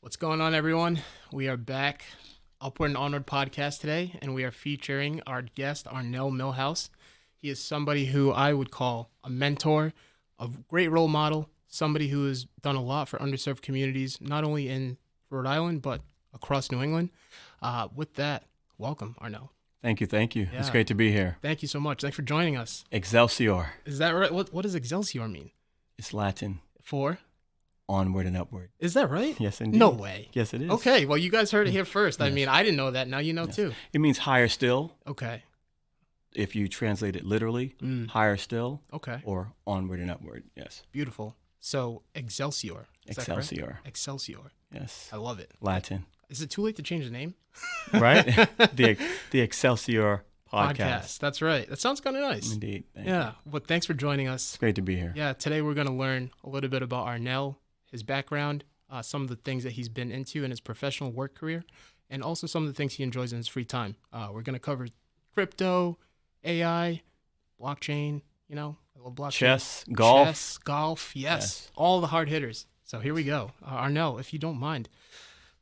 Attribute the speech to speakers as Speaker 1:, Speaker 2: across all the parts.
Speaker 1: What's going on, everyone? We are back, Upward and Onward Podcast today, and we are featuring our guest, Arnell Millhouse. He is somebody who I would call a mentor, a great role model, somebody who has done a lot for underserved communities, not only in Rhode Island, but across New England. With that, welcome, Arnell.
Speaker 2: Thank you.
Speaker 1: Yeah.
Speaker 2: It's great to be here.
Speaker 1: Thank you so much. Thanks for joining us.
Speaker 2: Excelsior.
Speaker 1: Is that right? What does Excelsior mean?
Speaker 2: It's Latin.
Speaker 1: For?
Speaker 2: Onward and upward.
Speaker 1: Is that right?
Speaker 2: Yes, indeed.
Speaker 1: No way.
Speaker 2: Yes, it is.
Speaker 1: Okay, well, you guys heard it here first.
Speaker 2: Yes.
Speaker 1: I mean, I didn't know that. Now you know, too.
Speaker 2: It means higher still.
Speaker 1: Okay.
Speaker 2: If you translate it literally, higher still.
Speaker 1: Okay.
Speaker 2: Or onward and upward. Yes.
Speaker 1: Beautiful. So, Excelsior. Is that correct?
Speaker 2: Excelsior.
Speaker 1: Excelsior.
Speaker 2: Yes.
Speaker 1: I love it.
Speaker 2: Latin.
Speaker 1: Is it too late to change the name?
Speaker 2: Right? the Excelsior Podcast.
Speaker 1: That's right. That sounds kind of nice.
Speaker 2: Indeed. Thank
Speaker 1: Yeah.
Speaker 2: you.
Speaker 1: Well, thanks for joining us.
Speaker 2: It's great to be here.
Speaker 1: Yeah. Today we're going to learn a little bit about Arnell, his background, some of the things that he's been into in his professional work career, and also some of the things he enjoys in his free time. We're going to cover crypto, AI, blockchain, I love blockchain.
Speaker 2: Chess, golf.
Speaker 1: Yes. All the hard hitters. So here we go. Arnell, if you don't mind,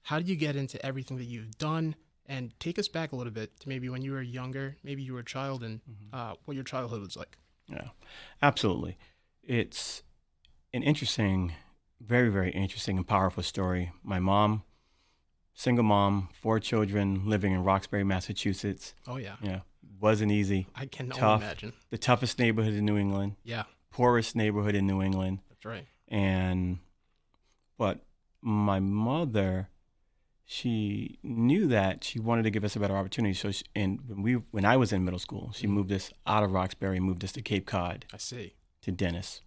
Speaker 1: how did you get into everything that you've done? And take us back a little bit to maybe when you were younger, maybe you were a child, and what your childhood was like.
Speaker 2: Yeah, absolutely. It's an interesting, very, very interesting and powerful story. My mom, single mom, 4 children, living in Roxbury, Massachusetts.
Speaker 1: Oh, yeah.
Speaker 2: Yeah, wasn't easy.
Speaker 1: I can
Speaker 2: Tough.
Speaker 1: only imagine.
Speaker 2: The toughest neighborhood in New England.
Speaker 1: Yeah.
Speaker 2: Poorest neighborhood in New England.
Speaker 1: That's right.
Speaker 2: But my mother, she knew that she wanted to give us a better opportunity. So, when I was in middle school, she moved us out of Roxbury, moved us to Cape Cod.
Speaker 1: I see.
Speaker 2: To Dennis,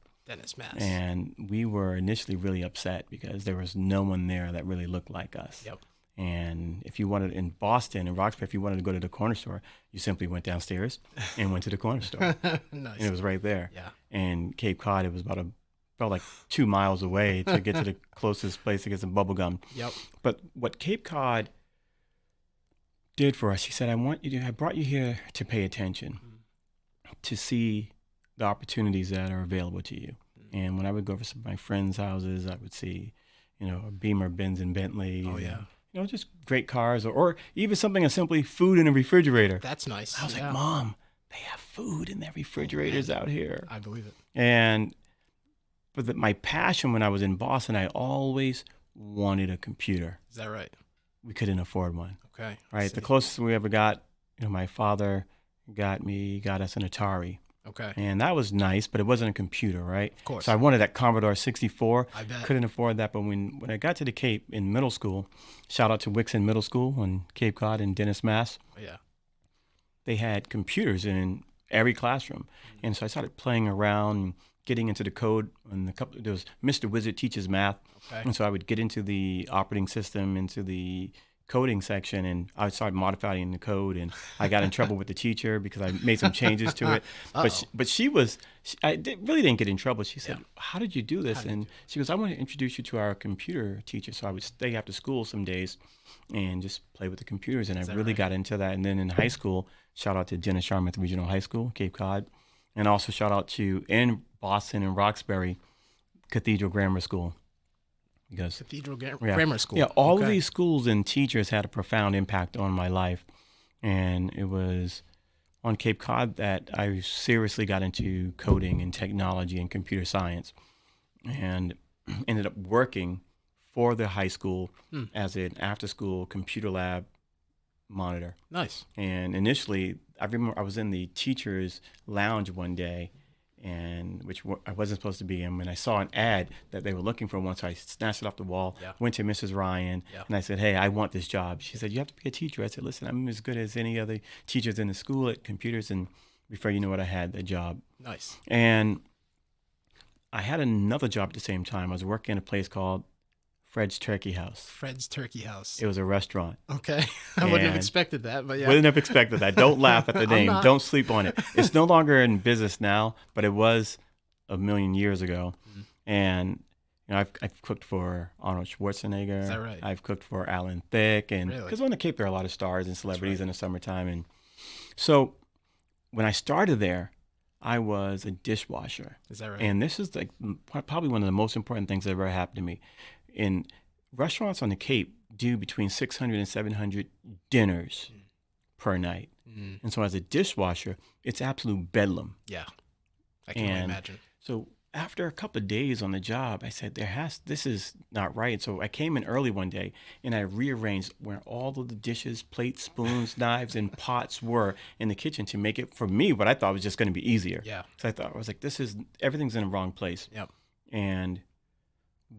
Speaker 1: Mass.
Speaker 2: And we were initially really upset because there was no one there that really looked like us.
Speaker 1: Yep.
Speaker 2: And if you wanted in Boston, in Roxbury, if you wanted to go to the corner store, you simply went downstairs and went to the corner store.
Speaker 1: Nice.
Speaker 2: And it was right there.
Speaker 1: Yeah.
Speaker 2: And Cape Cod, it was felt like 2 miles away to get to the closest place to get some bubble gum.
Speaker 1: Yep.
Speaker 2: But what Cape Cod did for us, she said, I brought you here to pay attention, to see the opportunities that are available to you. And when I would go over some of my friends' houses, I would see, a Beamer, Benz, and Bentley.
Speaker 1: Oh, yeah.
Speaker 2: Just great cars, or even something as simply food in a refrigerator.
Speaker 1: That's nice.
Speaker 2: I was like, Mom, they have food in their refrigerators out here.
Speaker 1: I believe it.
Speaker 2: But my passion when I was in Boston, I always wanted a computer.
Speaker 1: Is that right?
Speaker 2: We couldn't afford one.
Speaker 1: Okay.
Speaker 2: Right. The closest we ever got, my father got us an Atari.
Speaker 1: Okay.
Speaker 2: And that was nice, but it wasn't a computer, right?
Speaker 1: Of course.
Speaker 2: So I wanted that Commodore 64.
Speaker 1: I bet.
Speaker 2: Couldn't afford that. But when I got to the Cape in middle school, shout out to Wixon Middle School on Cape Cod in Dennis, Mass.
Speaker 1: Oh, yeah.
Speaker 2: They had computers in every classroom. And so I started playing around and getting into the code. And there was Mr. Wizard teaches math.
Speaker 1: Okay.
Speaker 2: And so I would get into the operating system, into the coding section, and I started modifying the code, and I got in trouble with the teacher because I made some changes to it. But she really didn't get in trouble. She said, "How did you do this?" And she goes, "I want to introduce you to our computer teacher." So I would stay after school some days and just play with the computers, and I really got into that. And then in high school, shout out to Dennis Sharmuth Regional High School, Cape Cod, and also shout out to in Boston and Roxbury, Cathedral Grammar School. Because
Speaker 1: Grammar School.
Speaker 2: Yeah, all of these schools and teachers had a profound impact on my life. And it was on Cape Cod that I seriously got into coding and technology and computer science, and ended up working for the high school as an after-school computer lab monitor.
Speaker 1: Nice.
Speaker 2: And initially, I remember I was in the teacher's lounge one day, and which I wasn't supposed to be in, when I saw an ad that they were looking for one. So I snatched it off the wall, went to Mrs. Ryan, and I said, "Hey, I want this job." She said, "You have to be a teacher." I said, "Listen, I'm as good as any other teachers in the school at computers." And before you know it, I had the job.
Speaker 1: Nice.
Speaker 2: And I had another job at the same time. I was working at a place called Fred's Turkey House.
Speaker 1: Fred's Turkey House.
Speaker 2: It was a restaurant.
Speaker 1: Okay. I wouldn't have expected that, but yeah.
Speaker 2: Wouldn't have expected that. Don't laugh at the name. Don't sleep on it. It's no longer in business now, but it was a million years ago. Mm-hmm. And I've cooked for Arnold Schwarzenegger.
Speaker 1: Is that right?
Speaker 2: I've cooked for Alan Thicke, and because on the Cape there are a lot of stars and celebrities in the summertime. And so when I started there, I was a dishwasher.
Speaker 1: Is that right?
Speaker 2: And this is probably one of the most important things that ever happened to me. In restaurants on the Cape do between 600 and 700 dinners per night. And so as a dishwasher, it's absolute bedlam.
Speaker 1: Yeah, I can only imagine.
Speaker 2: So after a couple of days on the job, I said, this is not right. So I came in early one day and I rearranged where all of the dishes, plates, spoons, knives, and pots were in the kitchen to make it, for me, what I thought was just going to be easier.
Speaker 1: Yeah.
Speaker 2: So I was like, everything's in the wrong place.
Speaker 1: Yep.
Speaker 2: And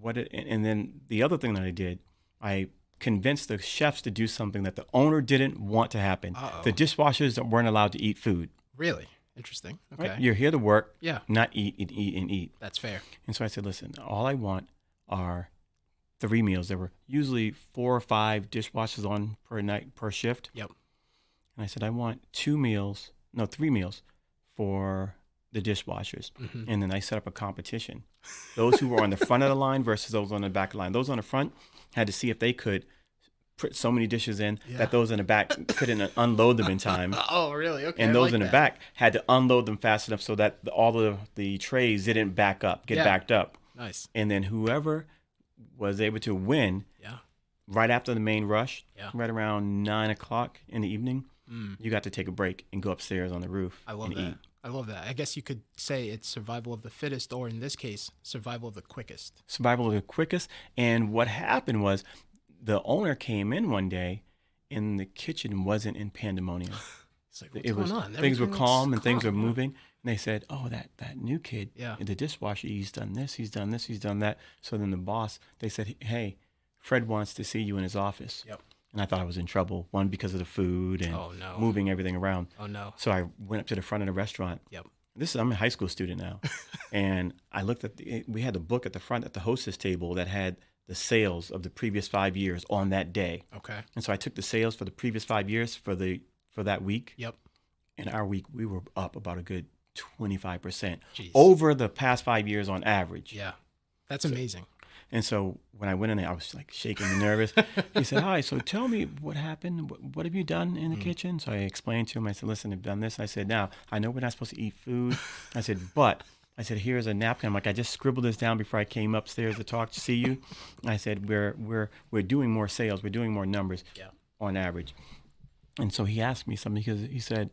Speaker 2: then the other thing that I did, I convinced the chefs to do something that the owner didn't want to happen.
Speaker 1: Uh-oh.
Speaker 2: The dishwashers weren't allowed to eat food.
Speaker 1: Really? Interesting. Okay.
Speaker 2: Right? You're here to work,
Speaker 1: Yeah.
Speaker 2: not eat and eat and eat.
Speaker 1: That's fair.
Speaker 2: And so I said, listen, all I want are 3 meals. There were usually 4 or 5 dishwashers on per night, per shift.
Speaker 1: Yep.
Speaker 2: And I said, I want 3 meals for the dishwashers. And then I set up a competition. Those who were on the front of the line versus those on the back of the line. Those on the front had to see if they could put so many dishes in that those in the back couldn't unload them in time.
Speaker 1: Oh, really? Okay.
Speaker 2: And those in the back had to unload them fast enough so that all of the trays didn't get backed up.
Speaker 1: Nice.
Speaker 2: And then whoever was able to win right after the main rush, right around 9 o'clock in the evening, you got to take a break and go upstairs on the roof and eat.
Speaker 1: I love that. I guess you could say it's survival of the fittest, or in this case, survival of the quickest.
Speaker 2: Survival of the quickest. And what happened was the owner came in one day and the kitchen wasn't in pandemonium.
Speaker 1: It's like, what's going on?
Speaker 2: Things were calm and things were moving. And they said, oh, that new kid,
Speaker 1: Yeah.
Speaker 2: the dishwasher, he's done this, he's done this, he's done that. So then the boss, they said, hey, Fred wants to see you in his office.
Speaker 1: Yep.
Speaker 2: And I thought I was in trouble, one, because of the food and moving everything around.
Speaker 1: Oh, no.
Speaker 2: So I went up to the front of the restaurant.
Speaker 1: Yep.
Speaker 2: I'm a high school student now. And I looked at we had the book at the front at the hostess table that had the sales of the previous 5 years on that day.
Speaker 1: Okay.
Speaker 2: And so I took the sales for the previous 5 years for that week.
Speaker 1: Yep.
Speaker 2: And our week, we were up about a good 25%
Speaker 1: Jeez.
Speaker 2: over the past 5 years on average.
Speaker 1: Yeah. That's amazing.
Speaker 2: And so when I went in there, I was like shaking and nervous. He said, hi, so tell me what happened. What have you done in the kitchen? So I explained to him. I said, listen, I've done this. I said, now, I know we're not supposed to eat food. I said, here's a napkin. I'm like, I just scribbled this down before I came upstairs to see you. I said, we're doing more sales. We're doing more numbers on average. And so he asked me something because he said,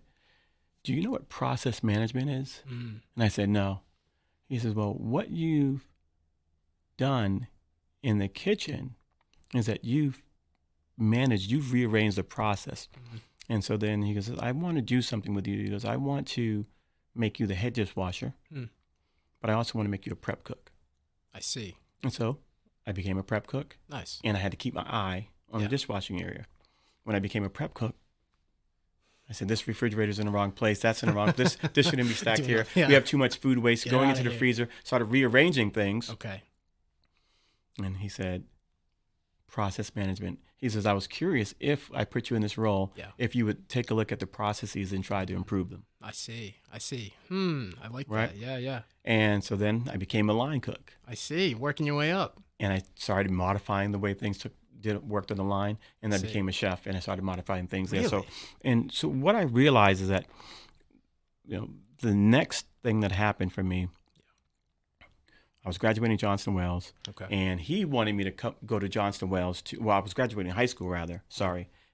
Speaker 2: do you know what process management is? And I said, no. He says, well, what you've done in the kitchen is that you've rearranged the process. And so then he goes, I want to do something with you. He goes, I want to make you the head dishwasher, but I also want to make you a prep cook.
Speaker 1: I see.
Speaker 2: And so I became a prep cook.
Speaker 1: Nice.
Speaker 2: And I had to keep my eye on the dishwashing area. When I became a prep cook, I said, this refrigerator's in the wrong place. That's in the wrong place. This shouldn't be stacked here. We have too much food waste. Going into the freezer, started rearranging things.
Speaker 1: Okay.
Speaker 2: And he said, process management. He says, I was curious if I put you in this role, if you would take a look at the processes and try to improve them.
Speaker 1: I see. I like that. Yeah.
Speaker 2: And so then I became a line cook.
Speaker 1: I see. Working your way up.
Speaker 2: And I started modifying the way things worked on the line. And I became a chef and I started modifying things there. So what I realized is that, the next thing that happened for me, I was graduating Johnson Wales, and he wanted me to go to Johnson Wales. I was graduating high school, and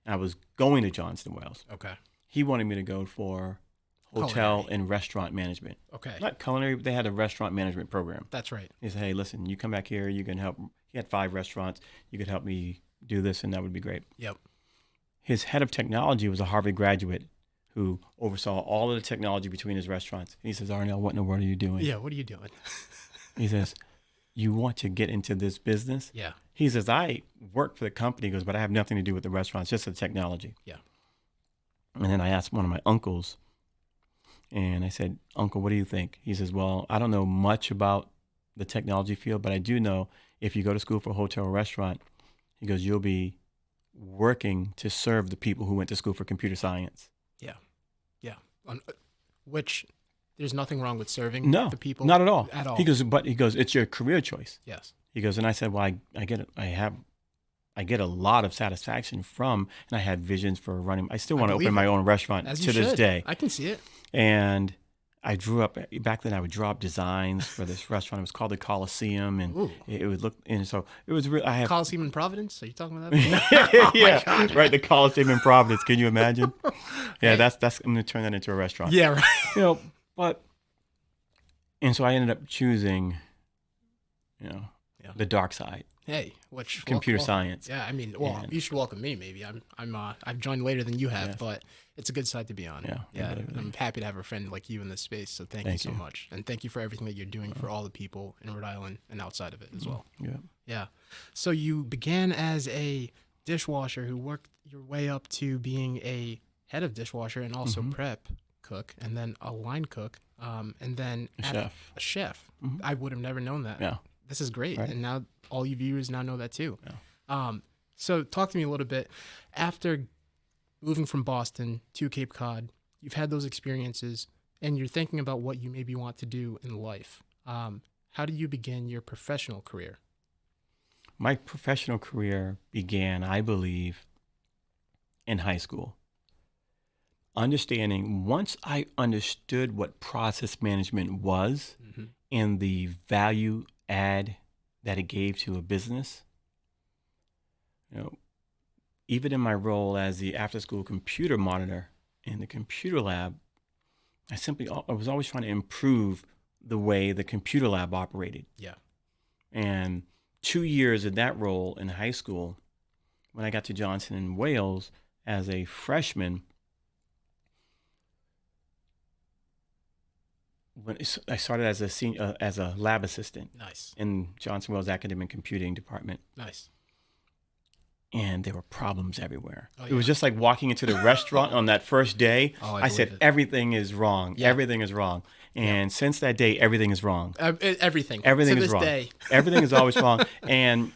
Speaker 2: I was going to Johnson Wales.
Speaker 1: Okay.
Speaker 2: He wanted me to go for hotel and restaurant management.
Speaker 1: Okay.
Speaker 2: Not culinary, but they had a restaurant management program.
Speaker 1: That's right.
Speaker 2: He said, hey, listen, you come back here, you can help. He had 5 restaurants. You could help me do this, and that would be great.
Speaker 1: Yep.
Speaker 2: His head of technology was a Harvard graduate who oversaw all of the technology between his restaurants. And he says, Arnell, what in the world are you doing?
Speaker 1: Yeah, what are you doing?
Speaker 2: He says, you want to get into this business?
Speaker 1: Yeah.
Speaker 2: He says, I work for the company. He goes, but I have nothing to do with the restaurants, just the technology.
Speaker 1: Yeah.
Speaker 2: And then I asked one of my uncles, and I said, Uncle, what do you think? He says, well, I don't know much about the technology field, but I do know if you go to school for a hotel or restaurant, he goes, you'll be working to serve the people who went to school for computer science.
Speaker 1: Yeah. Which... There's nothing wrong with serving the people.
Speaker 2: Not at all.
Speaker 1: At all.
Speaker 2: He goes, it's your career choice.
Speaker 1: Yes.
Speaker 2: He goes, and I said, well, I get it. I get a lot of satisfaction from, and I had visions for running. I still want to open my own restaurant to this day.
Speaker 1: I can see it.
Speaker 2: And I drew up back then. I would draw up designs for this restaurant. It was called the Coliseum, and it would look. And so it was real. I have
Speaker 1: Coliseum in Providence. Are you talking about that?
Speaker 2: yeah, right. The Coliseum in Providence. Can you imagine? Yeah, that's. I'm gonna turn that into a restaurant.
Speaker 1: Yeah, right.
Speaker 2: But and so I ended up choosing, the dark side.
Speaker 1: Hey, which
Speaker 2: computer science.
Speaker 1: Yeah, I mean, you should welcome me. Maybe I've joined later than you have, but it's a good side to be on. Yeah. I'm happy to have a friend like you in this space. So thank you so much, and thank you for everything that you're doing for all the people in Rhode Island and outside of it as well. Yeah. So you began as a dishwasher who worked your way up to being a head of dishwasher and also prep cook, and then a line cook, and then a chef. I would have never known that.
Speaker 2: Yeah.
Speaker 1: This is great,
Speaker 2: right.
Speaker 1: And now all you viewers now know that too.
Speaker 2: Yeah.
Speaker 1: So talk to me a little bit. After moving from Boston to Cape Cod, you've had those experiences, and you're thinking about what you maybe want to do in life. How did you begin your professional career?
Speaker 2: My professional career began, I believe, in high school. Once I understood what process management was and the value add that it gave to a business, even in my role as the after-school computer monitor in the computer lab, I was always trying to improve the way the computer lab operated.
Speaker 1: Yeah.
Speaker 2: And 2 years in that role in high school, when I got to Johnson in Wales as a freshman, when I started as a senior, as a lab assistant.
Speaker 1: Nice.
Speaker 2: In Johnson Wales Academic Computing Department.
Speaker 1: Nice.
Speaker 2: And there were problems everywhere.
Speaker 1: Oh, yeah.
Speaker 2: It was just like walking into the restaurant on that first day. I said, everything is wrong. Yeah. Everything is wrong. And since that day, everything is wrong.
Speaker 1: Everything.
Speaker 2: Everything
Speaker 1: to
Speaker 2: is
Speaker 1: this
Speaker 2: wrong.
Speaker 1: Day.
Speaker 2: Everything is always wrong. And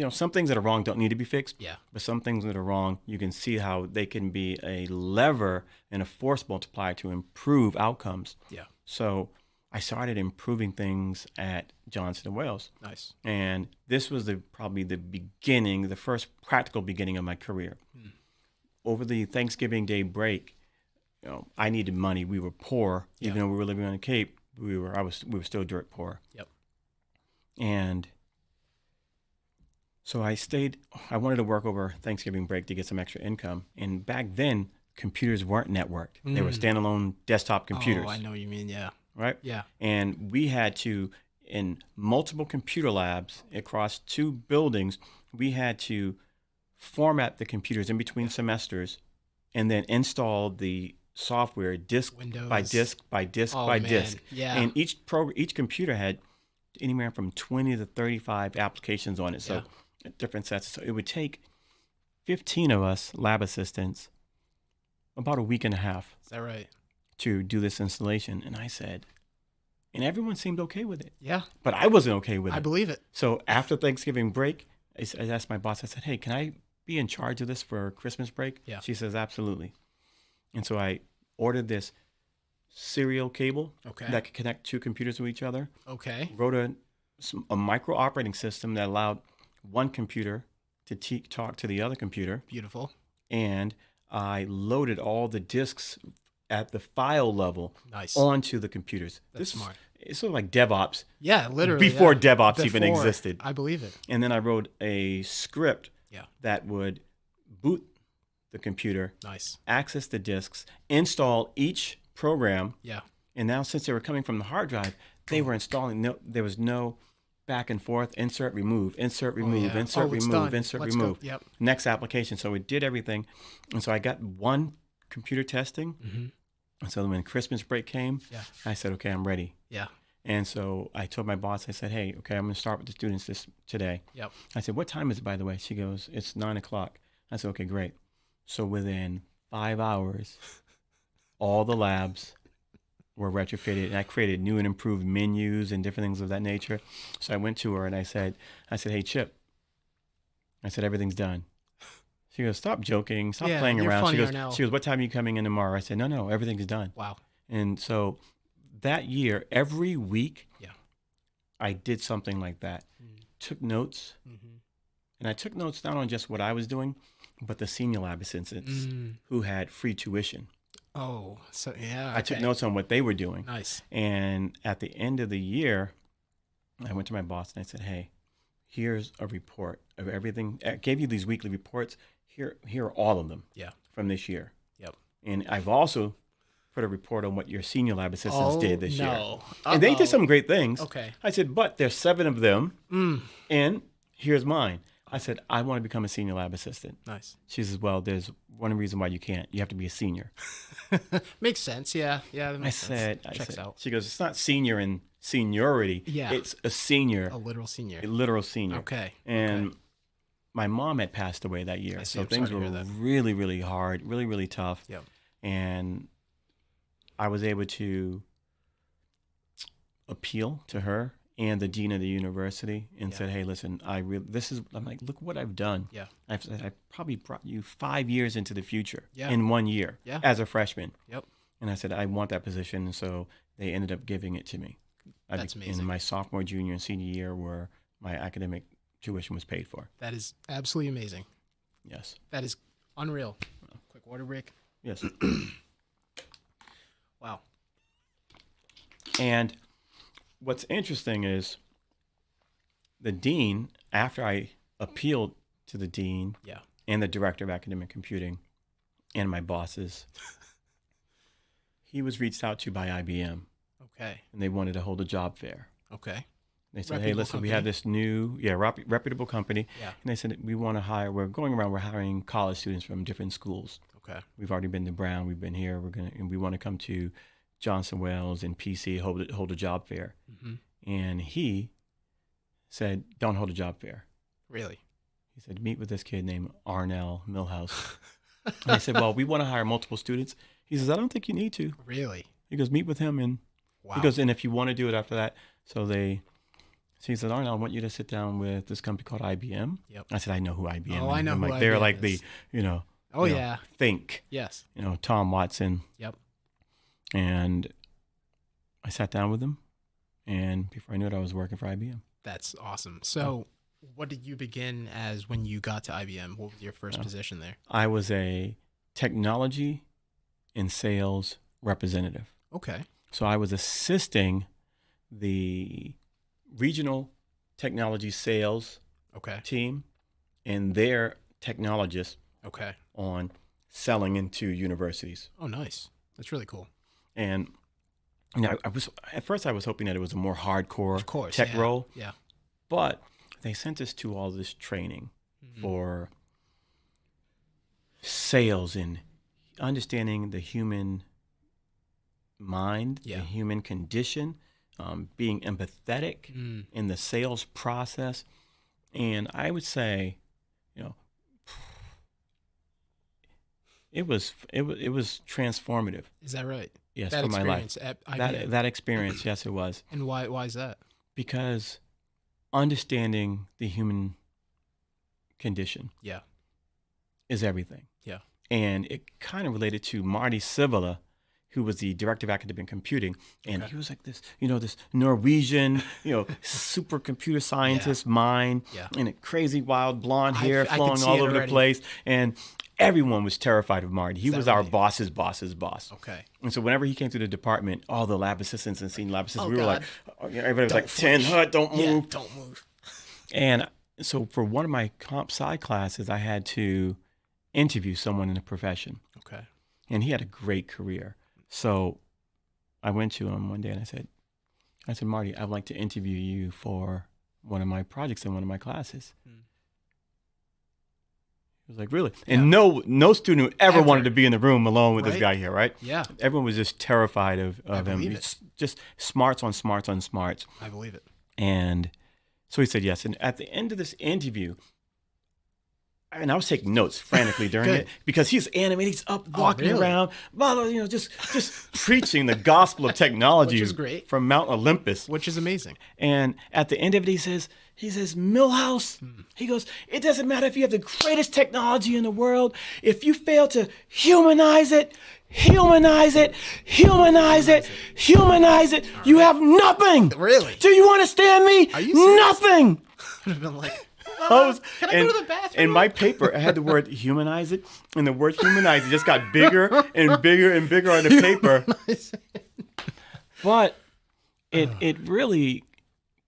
Speaker 2: some things that are wrong don't need to be fixed.
Speaker 1: Yeah.
Speaker 2: But some things that are wrong, you can see how they can be a lever and a force multiplier to improve outcomes.
Speaker 1: Yeah.
Speaker 2: So I started improving things at Johnson & Wales.
Speaker 1: Nice.
Speaker 2: And this was probably the first practical beginning of my career. Over the Thanksgiving Day break, I needed money. We were poor, even though we were living on the Cape. We were still dirt poor.
Speaker 1: Yep. And
Speaker 2: so I wanted to work over Thanksgiving break to get some extra income. And back then, computers weren't networked. They were standalone desktop computers.
Speaker 1: Oh, I know what you mean, yeah.
Speaker 2: Right?
Speaker 1: Yeah.
Speaker 2: And we had to, in multiple computer labs across 2 buildings, we had to format the computers in between semesters and then install the software disk
Speaker 1: Windows.
Speaker 2: by disk by disk by disk.
Speaker 1: Yeah.
Speaker 2: And each computer had anywhere from 20 to 35 applications on it. So different sets. So it would take 15 of us lab assistants about a week and a half.
Speaker 1: Is that right?
Speaker 2: To do this installation. And I said, and everyone seemed okay with it.
Speaker 1: Yeah.
Speaker 2: But I wasn't okay with it.
Speaker 1: I believe it.
Speaker 2: So after Thanksgiving break, I asked my boss, I said, hey, can I be in charge of this for Christmas break?
Speaker 1: Yeah.
Speaker 2: She says, absolutely. And so I ordered this serial cable that could connect 2 computers to each other.
Speaker 1: Okay.
Speaker 2: Wrote a micro operating system that allowed one computer to talk to the other computer.
Speaker 1: Beautiful.
Speaker 2: And I loaded all the disks at the file level onto the computers.
Speaker 1: That's smart.
Speaker 2: It's sort of like DevOps.
Speaker 1: Yeah, literally.
Speaker 2: Before DevOps even existed.
Speaker 1: I believe it.
Speaker 2: And then I wrote a script that would boot the computer, access the disks, install each program.
Speaker 1: Yeah.
Speaker 2: And now since they were coming from the hard drive, they were installing, there was no back and forth, insert, remove, insert, remove, insert, remove, insert, remove.
Speaker 1: Yep.
Speaker 2: Next application. So it did everything. And so I got one computer testing. And so when Christmas break came, I said, okay, I'm ready.
Speaker 1: Yeah.
Speaker 2: And so I told my boss, I said, hey, okay, I'm going to start with the students today.
Speaker 1: Yep.
Speaker 2: I said, what time is it, by the way? She goes, it's 9:00. I said, okay, great. So within 5 hours, all the labs were retrofitted, and I created new and improved menus and different things of that nature. So I went to her and I said, hey, Chip, I said, everything's done. She goes, stop joking, stop playing around.
Speaker 1: Funny,
Speaker 2: she goes, what time are you coming in tomorrow? I said, no, everything is done.
Speaker 1: Wow.
Speaker 2: And so that year, every week, I did something like that. Took notes, and I took notes not on just what I was doing, but the senior lab assistants who had free tuition.
Speaker 1: Oh, so yeah.
Speaker 2: I took notes on what they were doing.
Speaker 1: Nice.
Speaker 2: And at the end of the year, I went to my boss and I said, hey, here's a report of everything. I gave you these weekly reports. Here are all of them from this year.
Speaker 1: Yep.
Speaker 2: And I've also put a report on what your senior lab assistants did this year. And they did some great things.
Speaker 1: Okay.
Speaker 2: I said, but there's 7 of them, and here's mine. I said, I want to become a senior lab assistant.
Speaker 1: Nice.
Speaker 2: She says, well, there's one reason why you can't. You have to be a senior.
Speaker 1: Makes sense. Yeah. That makes sense. Checks out.
Speaker 2: She goes, it's not senior in seniority.
Speaker 1: Yeah.
Speaker 2: It's a senior.
Speaker 1: A literal senior.
Speaker 2: A literal senior.
Speaker 1: Okay.
Speaker 2: And my mom had passed away that year. So things were really, really hard, really, really tough.
Speaker 1: Yep.
Speaker 2: And I was able to appeal to her and the dean of the university and said, hey, listen, I'm like, look what I've done.
Speaker 1: Yeah.
Speaker 2: I probably brought you 5 years into the future
Speaker 1: in
Speaker 2: 1 year as a freshman.
Speaker 1: Yep.
Speaker 2: And I said, I want that position. And so they ended up giving it to me.
Speaker 1: That's amazing.
Speaker 2: In my sophomore, junior, and senior year where my academic tuition was paid for.
Speaker 1: That is absolutely amazing.
Speaker 2: Yes.
Speaker 1: That is unreal. Quick water break.
Speaker 2: Yes.
Speaker 1: Wow.
Speaker 2: And what's interesting is the dean, after I appealed to the dean and the director of academic computing and my bosses, he was reached out to by IBM.
Speaker 1: Okay.
Speaker 2: And they wanted to hold a job fair.
Speaker 1: Okay.
Speaker 2: They said, hey, listen, we have this new, reputable company. Yeah. And they said, we're hiring college students from different schools.
Speaker 1: Okay.
Speaker 2: We've already been to Brown. We've been here. And we want to come to Johnson Wales and PC, hold a job fair. Mm-hmm. And he said, don't hold a job fair.
Speaker 1: Really?
Speaker 2: He said, meet with this kid named Arnell Millhouse. And I said, well, we want to hire multiple students. He says, I don't think you need to.
Speaker 1: Really?
Speaker 2: He goes, meet with him. And he goes, and if you want to do it after that. So he said, Arnell, I want you to sit down with this company called IBM.
Speaker 1: Yep.
Speaker 2: I said, I know who IBM is.
Speaker 1: Oh, I know who IBM
Speaker 2: they're like
Speaker 1: is.
Speaker 2: the, Think.
Speaker 1: Yes.
Speaker 2: Tom Watson.
Speaker 1: Yep.
Speaker 2: And I sat down with him, and before I knew it, I was working for IBM.
Speaker 1: That's awesome. So what did you begin as when you got to IBM? What was your first position there?
Speaker 2: I was a technology and sales representative.
Speaker 1: Okay.
Speaker 2: So I was assisting the regional technology sales team and their technologists on selling into universities.
Speaker 1: Oh, nice. That's really cool.
Speaker 2: And at first I was hoping that it was a more hardcore tech role.
Speaker 1: Yeah.
Speaker 2: But they sent us to all this training for sales and understanding the human mind, the human condition, being empathetic in the sales process. And I would say, it was transformative.
Speaker 1: Is that right?
Speaker 2: Yes,
Speaker 1: that
Speaker 2: for my life.
Speaker 1: At IBM.
Speaker 2: That experience, yes, it was.
Speaker 1: And why is that?
Speaker 2: Because understanding the human condition is everything. Yeah. And it kind of related to Marty Sivila, who was the director of academic computing. And he was like this, this Norwegian, super computer scientist mind, and a crazy wild blonde hair flowing all over the place. And everyone was terrified of Marty. He was our boss's boss's boss.
Speaker 1: Okay.
Speaker 2: And so whenever he came through the department, all the lab assistants and senior lab assistants, we were like, everybody was like, 10, don't move.
Speaker 1: Yeah, don't move.
Speaker 2: And so for one of my comp sci classes, I had to interview someone in the profession.
Speaker 1: Okay.
Speaker 2: And he had a great career. So I went to him one day and I said, Marty, I'd like to interview you for one of my projects in one of my classes. He was like, really? Yeah. And no student would ever wanted to be in the room alone with this guy here, right?
Speaker 1: Yeah.
Speaker 2: Everyone was just terrified of him. It's just smarts on smarts on smarts.
Speaker 1: I believe it.
Speaker 2: And so he said yes. And at the end of this interview, and I was taking notes frantically during it because he's animated, he's up walking around, just preaching the gospel of technology,
Speaker 1: which is great,
Speaker 2: from Mount Olympus,
Speaker 1: which is amazing.
Speaker 2: And at the end of it, he says, Millhouse, he goes, it doesn't matter if you have the greatest technology in the world, if you fail to humanize it, you have nothing.
Speaker 1: Really?
Speaker 2: Do you understand me?
Speaker 1: Are you serious?
Speaker 2: Nothing.
Speaker 1: I'd have been like, Can I go to the bathroom?
Speaker 2: In my paper, I had the word humanize it, and the word humanize it just got bigger and bigger and bigger on the paper. But it really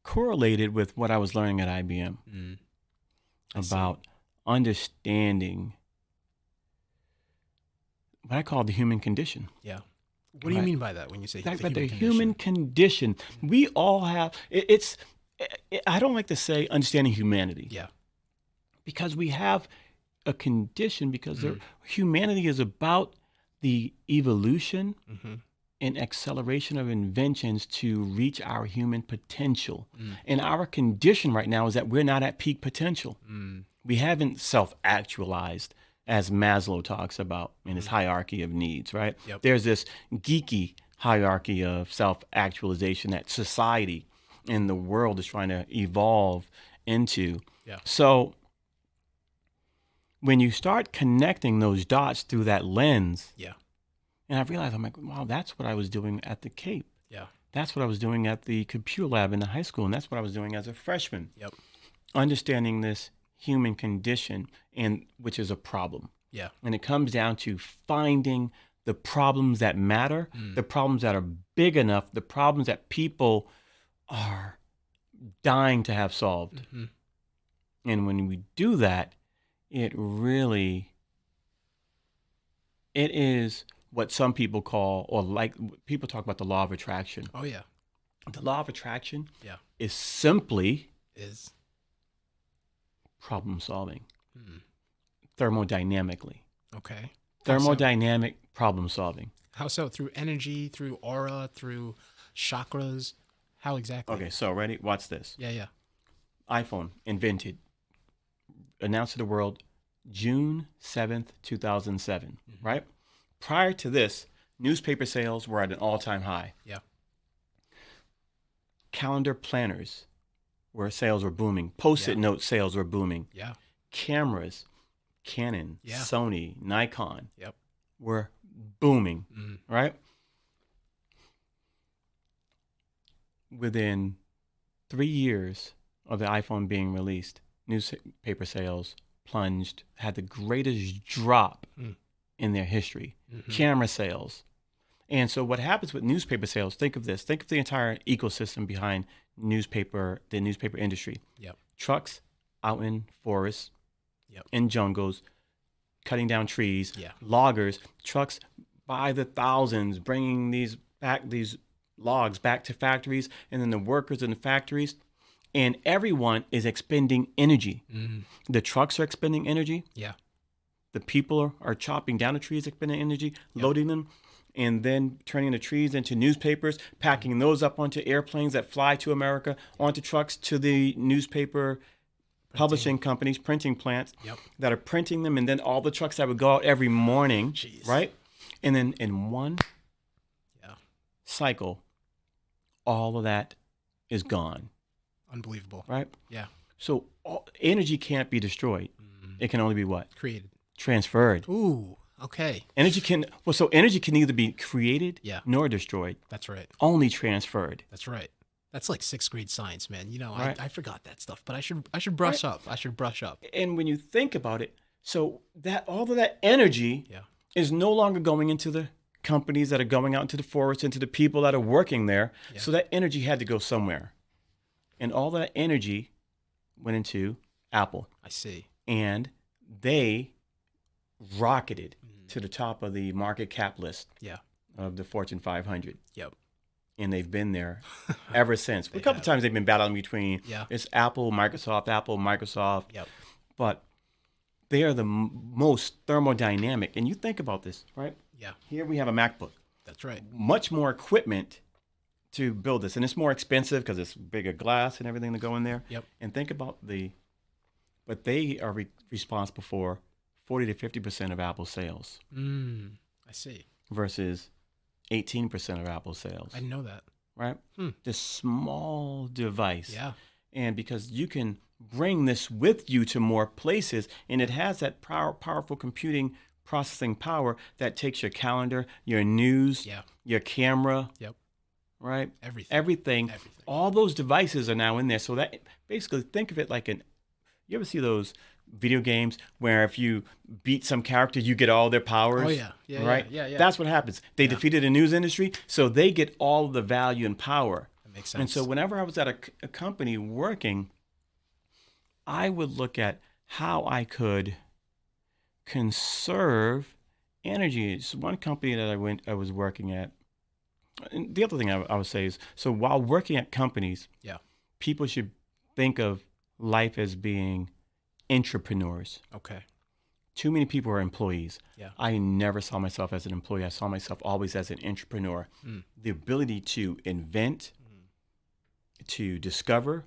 Speaker 2: correlated with what I was learning at IBM about understanding what I call the human condition.
Speaker 1: Yeah. What do you mean by that when you say
Speaker 2: the human condition? We all have, I don't like to say understanding humanity.
Speaker 1: Yeah.
Speaker 2: Because we have a condition, because humanity is about the evolution and acceleration of inventions to reach our human potential. And our condition right now is that we're not at peak potential. We haven't self-actualized, as Maslow talks about in his hierarchy of needs, right?
Speaker 1: Yep.
Speaker 2: There's this geeky hierarchy of self-actualization that society and the world is trying to evolve into.
Speaker 1: Yeah.
Speaker 2: So when you start connecting those dots through that lens, and I realized, I'm like, wow, that's what I was doing at the Cape.
Speaker 1: Yeah.
Speaker 2: That's what I was doing at the computer lab in the high school, and that's what I was doing as a freshman.
Speaker 1: Yep.
Speaker 2: Understanding this human condition, and which is a problem.
Speaker 1: Yeah.
Speaker 2: And it comes down to finding the problems that matter, the problems that are big enough, the problems that people are dying to have solved. And when we do that, it is what some people call, or like people talk about, the law of attraction.
Speaker 1: Oh yeah.
Speaker 2: The law of attraction is simply problem solving, thermodynamically.
Speaker 1: Okay.
Speaker 2: Thermodynamic problem solving.
Speaker 1: How so? Through energy, through aura, through chakras? How exactly?
Speaker 2: Okay, so ready? Watch this.
Speaker 1: Yeah.
Speaker 2: iPhone invented, announced to the world, June 7th, 2007, right? Prior to this, newspaper sales were at an all-time high.
Speaker 1: Yeah.
Speaker 2: Calendar planners, where sales were booming. Post-it note sales were booming.
Speaker 1: Yeah.
Speaker 2: Cameras, Canon, Sony, Nikon, were booming, right? Within 3 years of the iPhone being released, newspaper sales plunged, had the greatest drop in their history. Camera sales. And so what happens with newspaper sales, think of this. Think of the entire ecosystem behind the newspaper industry.
Speaker 1: Yep.
Speaker 2: Trucks out in forests, in jungles, cutting down trees. Loggers, trucks by the thousands, bringing these logs back to factories, and then the workers in the factories. And everyone is expending energy. The trucks are expending energy. The people are chopping down the trees, expending energy, loading them, and then turning the trees into newspapers, packing those up onto airplanes that fly to America, onto trucks to the newspaper publishing companies, printing plants that are printing them, and then all the trucks that would go out every morning, right? And then in one cycle, all of that is gone.
Speaker 1: Unbelievable.
Speaker 2: Right?
Speaker 1: Yeah.
Speaker 2: So energy can't be destroyed. It can only be what?
Speaker 1: Created.
Speaker 2: Transferred.
Speaker 1: Ooh, okay.
Speaker 2: Energy can neither be created nor destroyed.
Speaker 1: That's right.
Speaker 2: Only transferred.
Speaker 1: That's right. That's like 6th grade science, man. You know,
Speaker 2: right.
Speaker 1: I forgot that stuff, but I should brush up. I should brush up.
Speaker 2: And when you think about it, so that all of that energy is no longer going into the companies that are going out into the forest, into the people that are working there. So that energy had to go somewhere. And all that energy went into Apple.
Speaker 1: I see.
Speaker 2: And they rocketed to the top of the market cap list of the Fortune 500.
Speaker 1: Yep.
Speaker 2: And they've been there ever since. A couple times they've been battling between it's Apple, Microsoft.
Speaker 1: Yep.
Speaker 2: But they are the most thermodynamic. And you think about this, right?
Speaker 1: Yeah.
Speaker 2: Here we have a MacBook.
Speaker 1: That's right.
Speaker 2: Much more equipment to build this. And it's more expensive because it's bigger glass and everything to go in there.
Speaker 1: Yep.
Speaker 2: And think about but they are responsible for 40 to 50% of Apple sales.
Speaker 1: I see.
Speaker 2: Versus 18% of Apple sales.
Speaker 1: I didn't know that.
Speaker 2: Right? This small device.
Speaker 1: Yeah.
Speaker 2: And because you can bring this with you to more places, and it has that powerful computing processing power that takes your calendar, your news, your camera.
Speaker 1: Yep.
Speaker 2: Right?
Speaker 1: Everything.
Speaker 2: All those devices are now in there. So that basically think of it like You ever see those video games where if you beat some character, you get all their powers?
Speaker 1: Oh, yeah. Yeah,
Speaker 2: right?
Speaker 1: yeah.
Speaker 2: That's what happens. They defeated the news industry, so they get all the value and power.
Speaker 1: That makes sense.
Speaker 2: And so whenever I was at a company working, I would look at how I could conserve energy. It's one company that I was working at. And the other thing I would say is, so while working at companies, people should think of life as being entrepreneurs.
Speaker 1: Okay.
Speaker 2: Too many people are employees.
Speaker 1: Yeah.
Speaker 2: I never saw myself as an employee. I saw myself always as an entrepreneur. The ability to invent, to discover,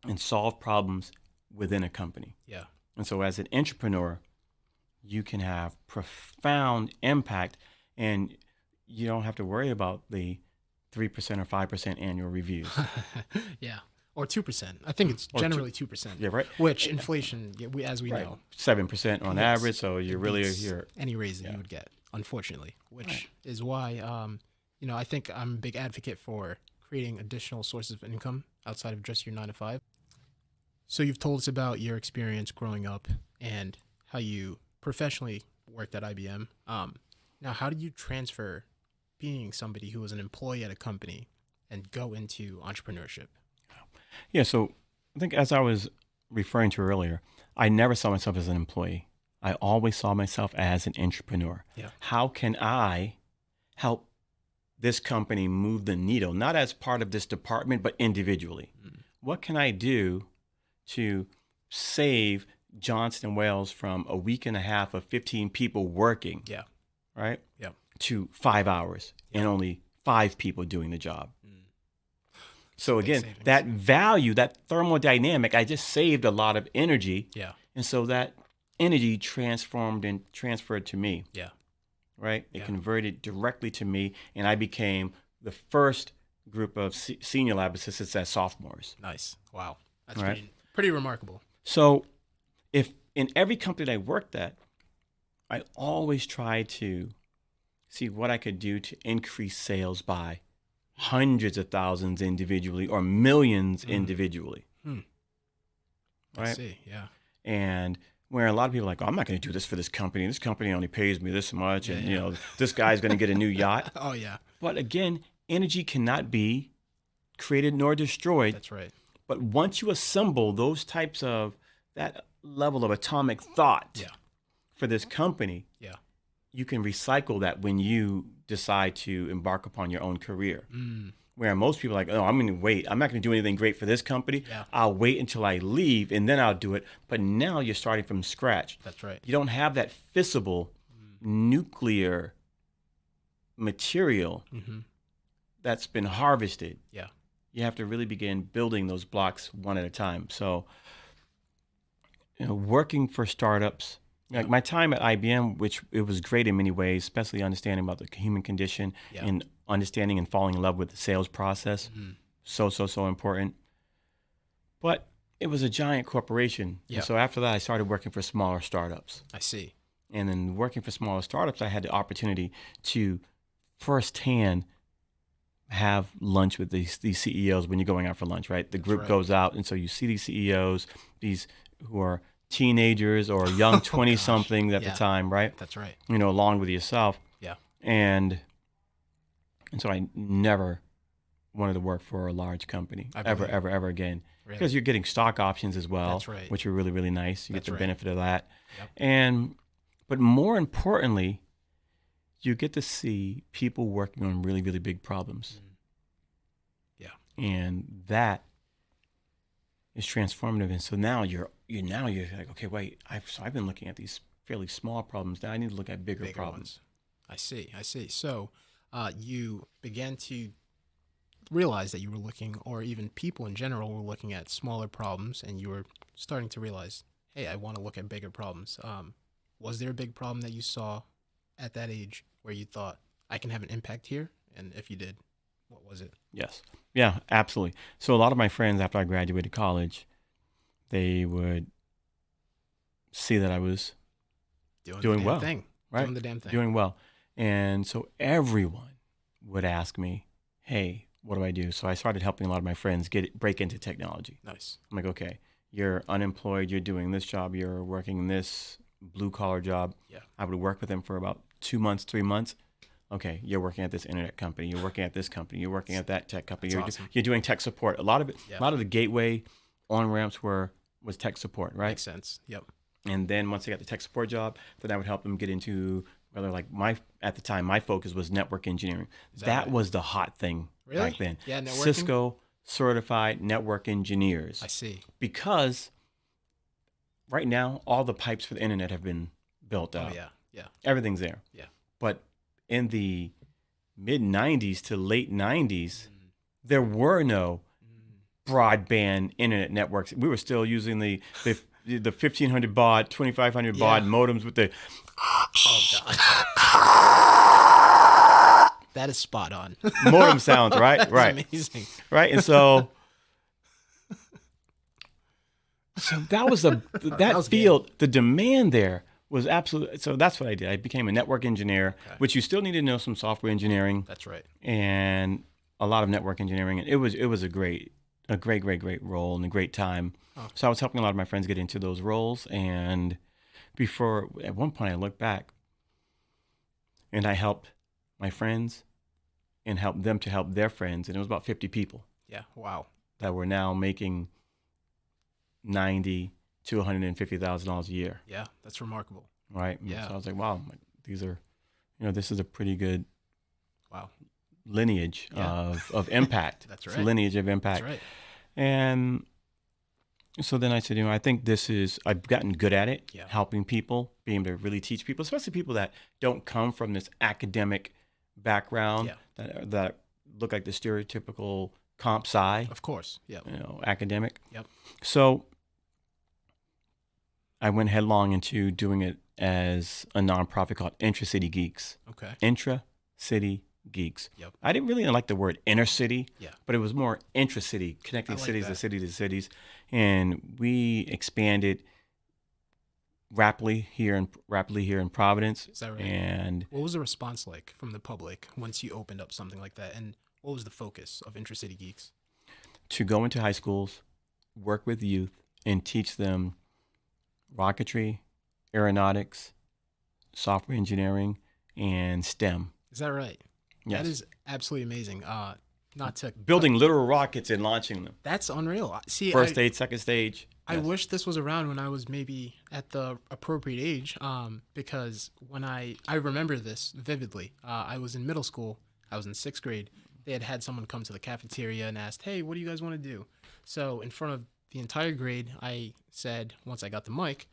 Speaker 2: and solve problems within a company.
Speaker 1: Yeah.
Speaker 2: And so as an entrepreneur, you can have profound impact, and you don't have to worry about the 3% or 5% annual reviews.
Speaker 1: Yeah. Or 2%. I think it's generally 2%.
Speaker 2: Yeah, right.
Speaker 1: Which inflation, as we know,
Speaker 2: 7% on average. So you're really here.
Speaker 1: Any raise that you would get, unfortunately, which is why, I think I'm a big advocate for creating additional sources of income outside of just your 9 to 5. So you've told us about your experience growing up and how you professionally worked at IBM. Now, how did you transfer being somebody who was an employee at a company and go into entrepreneurship?
Speaker 2: Yeah, so I think as I was referring to earlier, I never saw myself as an employee. I always saw myself as an entrepreneur.
Speaker 1: Yeah.
Speaker 2: How can I help this company move the needle, not as part of this department, but individually? What can I do to save Johnston Wales from a week and a half of 15 people working, right?
Speaker 1: Yeah.
Speaker 2: To 5 hours and only 5 people doing the job. So again, that value, that thermodynamic, I just saved a lot of energy.
Speaker 1: Yeah.
Speaker 2: And so that energy transformed and transferred to me.
Speaker 1: Yeah.
Speaker 2: Right? It converted directly to me, and I became the first group of senior lab assistants as sophomores.
Speaker 1: Nice. Wow. That's pretty remarkable.
Speaker 2: So if in every company that I worked at, I always tried to see what I could do to increase sales by hundreds of thousands individually or millions individually. Right?
Speaker 1: I see, yeah.
Speaker 2: And where a lot of people are like, oh, I'm not going to do this for this company. This company only pays me this much. And, this guy's going to get a new yacht.
Speaker 1: Oh, yeah.
Speaker 2: But again, energy cannot be created nor destroyed.
Speaker 1: That's right.
Speaker 2: But once you assemble those types of, that level of atomic thought for this company, you can recycle that when you decide to embark upon your own career. Where most people are like, oh, I'm going to wait. I'm not going to do anything great for this company. I'll wait until I leave and then I'll do it. But now you're starting from scratch.
Speaker 1: That's right.
Speaker 2: You don't have that fissile nuclear material that's been harvested.
Speaker 1: Yeah.
Speaker 2: You have to really begin building those blocks one at a time. So, working for startups, like my time at IBM, which it was great in many ways, especially understanding about the human condition and understanding and falling in love with the sales process. So important. But it was a giant corporation.
Speaker 1: Yeah.
Speaker 2: And so after that, I started working for smaller startups.
Speaker 1: I see.
Speaker 2: And then working for smaller startups, I had the opportunity to firsthand have lunch with these CEOs when you're going out for lunch, right? The group goes out, and so you see these CEOs, these who are teenagers or young 20-somethings at the time, right?
Speaker 1: That's right.
Speaker 2: Along with yourself.
Speaker 1: Yeah.
Speaker 2: And so I never wanted to work for a large company ever again.
Speaker 1: Really?
Speaker 2: Because you're getting stock options as well,
Speaker 1: That's right.
Speaker 2: which are really, really nice. You get the benefit of that.
Speaker 1: Yep.
Speaker 2: But more importantly, you get to see people working on really, really big problems.
Speaker 1: Yeah.
Speaker 2: And that is transformative. And so now you're like, okay, wait, I've been looking at these fairly small problems. Now I need to look at bigger problems.
Speaker 1: I see. So you began to realize that you were looking, or even people in general were looking at smaller problems, and you were starting to realize, hey, I want to look at bigger problems. Was there a big problem that you saw at that age where you thought, I can have an impact here? And if you did, what was it?
Speaker 2: Yes. Yeah, absolutely. So a lot of my friends, after I graduated college, they would see that I was doing well. Right?
Speaker 1: Doing the damn thing.
Speaker 2: Doing well. And so everyone would ask me, hey, what do I do? So I started helping a lot of my friends break into technology.
Speaker 1: Nice.
Speaker 2: I'm like, okay, you're unemployed, you're doing this job, you're working this blue collar job.
Speaker 1: Yeah.
Speaker 2: I would work with them for about 2 months, 3 months. Okay, you're working at this internet company, you're working at this company, you're working at that tech company, you're doing tech support. A lot of the gateway on-ramps was tech support, right?
Speaker 1: Makes sense. Yep.
Speaker 2: And then once they got the tech support job, then I would help them get into whether at the time my focus was network engineering. That was the hot thing back then.
Speaker 1: Yeah, networking.
Speaker 2: Cisco certified network engineers.
Speaker 1: I see.
Speaker 2: Because right now all the pipes for the internet have been built out.
Speaker 1: Oh yeah. Yeah.
Speaker 2: Everything's there.
Speaker 1: Yeah.
Speaker 2: But in the mid 90s to late 90s, there were no broadband internet networks. We were still using the 1500 baud, 2500 baud modems with the.
Speaker 1: Oh God. That is spot on.
Speaker 2: Modem sounds, right? Right.
Speaker 1: Amazing.
Speaker 2: Right. And so that was that field, the demand there was absolutely. So that's what I did. I became a network engineer, which you still need to know some software engineering.
Speaker 1: That's right.
Speaker 2: And a lot of network engineering. And it was a great role and a great time. Oh. So I was helping a lot of my friends get into those roles. And at one point I looked back and I helped my friends and helped them to help their friends. And it was about 50 people.
Speaker 1: Yeah. Wow.
Speaker 2: That were now making $90,000 to $150,000 a year.
Speaker 1: Yeah. That's remarkable.
Speaker 2: Right.
Speaker 1: Yeah.
Speaker 2: So I was like, wow, these are, this is a pretty good lineage of impact.
Speaker 1: That's right.
Speaker 2: It's a lineage of impact.
Speaker 1: That's right.
Speaker 2: And so then I said, I think I've gotten good at it, helping people, being able to really teach people, especially people that don't come from this academic background that look like the stereotypical comp sci.
Speaker 1: Of course. Yeah.
Speaker 2: Academic.
Speaker 1: Yep.
Speaker 2: So I went headlong into doing it as a nonprofit called IntraCity Geeks.
Speaker 1: Okay.
Speaker 2: IntraCity Geeks.
Speaker 1: Yep.
Speaker 2: I didn't really like the word inner city,
Speaker 1: yeah,
Speaker 2: but it was more intra-city, connecting cities to cities. And we expanded rapidly here in Providence.
Speaker 1: Is that right?
Speaker 2: And
Speaker 1: what was the response like from the public once you opened up something like that? And what was the focus of IntraCity Geeks?
Speaker 2: To go into high schools, work with youth, and teach them rocketry, aeronautics, software engineering, and STEM.
Speaker 1: Is that right?
Speaker 2: Yes.
Speaker 1: That is absolutely amazing. Not to
Speaker 2: building literal rockets and launching them.
Speaker 1: That's unreal. See,
Speaker 2: first stage, second stage.
Speaker 1: I wish this was around when I was maybe at the appropriate age, because when I remember this vividly. I was in middle school. I was in 6th grade. They had someone come to the cafeteria and asked, "Hey, what do you guys want to do?" So in front of the entire grade, I said, once I got the mic,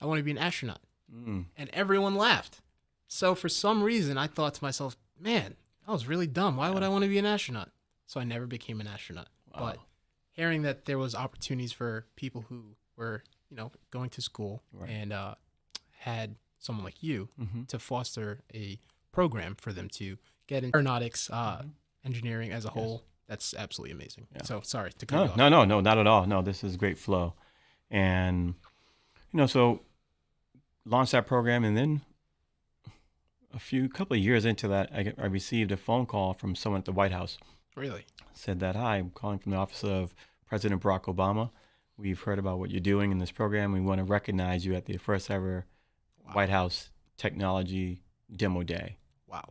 Speaker 1: "I want to be an astronaut." And everyone laughed. So for some reason, I thought to myself, man, that was really dumb. Why would I want to be an astronaut? So I never became an astronaut. Wow. But hearing that there was opportunities for people who were, going to school and had someone like you to foster a program for them to get into aeronautics, engineering as a whole, that's absolutely amazing. Yeah. So sorry to cut you off.
Speaker 2: No, not at all. No, this is great flow. And, so launched that program, and then couple of years into that, I received a phone call from someone at the White House.
Speaker 1: Really?
Speaker 2: Said that, "Hi, I'm calling from the office of President Barack Obama. We've heard about what you're doing in this program. We want to recognize you at the first ever White House Technology Demo Day."
Speaker 1: Wow.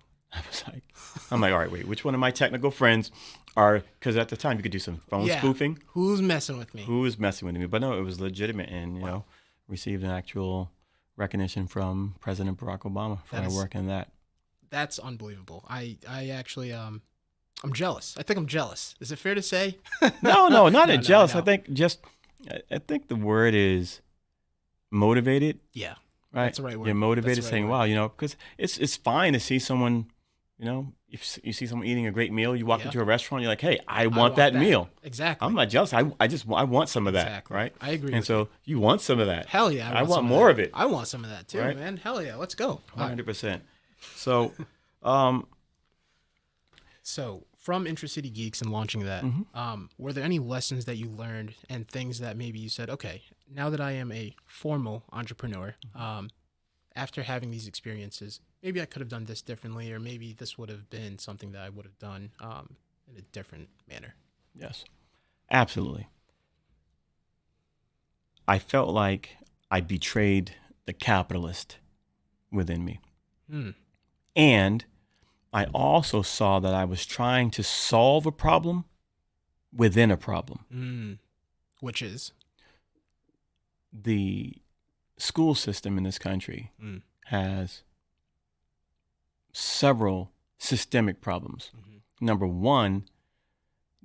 Speaker 2: I'm like, all right, wait, which one of my technical friends because at the time you could do some phone spoofing.
Speaker 1: Who's messing with me?
Speaker 2: Who is messing with me? But no, it was legitimate, and, received an actual recognition from President Barack Obama for my work in that.
Speaker 1: That's unbelievable. I actually, I'm jealous. I think I'm jealous. Is it fair to say?
Speaker 2: No, not jealous. No. I think the word is motivated.
Speaker 1: Yeah.
Speaker 2: Right.
Speaker 1: That's the right word.
Speaker 2: You're motivated, saying, "Wow, because it's fine to see someone, if you see someone eating a great meal, you walk into a restaurant, you're like, hey, I want that meal."
Speaker 1: Exactly.
Speaker 2: I'm not jealous. I want some of that. Right.
Speaker 1: I agree.
Speaker 2: And so you want some of that.
Speaker 1: Hell yeah.
Speaker 2: I want more of it.
Speaker 1: I want some of that too, man. Hell yeah. Let's go.
Speaker 2: 100%. So,
Speaker 1: So from IntraCity Geeks and launching that, were there any lessons that you learned and things that maybe you said, okay, now that I am a formal entrepreneur, after having these experiences, maybe I could have done this differently, or maybe this would have been something that I would have done in a different manner?
Speaker 2: Yes, absolutely. I felt like I betrayed the capitalist within me. And I also saw that I was trying to solve a problem within a problem.
Speaker 1: Which is?
Speaker 2: The school system in this country has several systemic problems. Number one,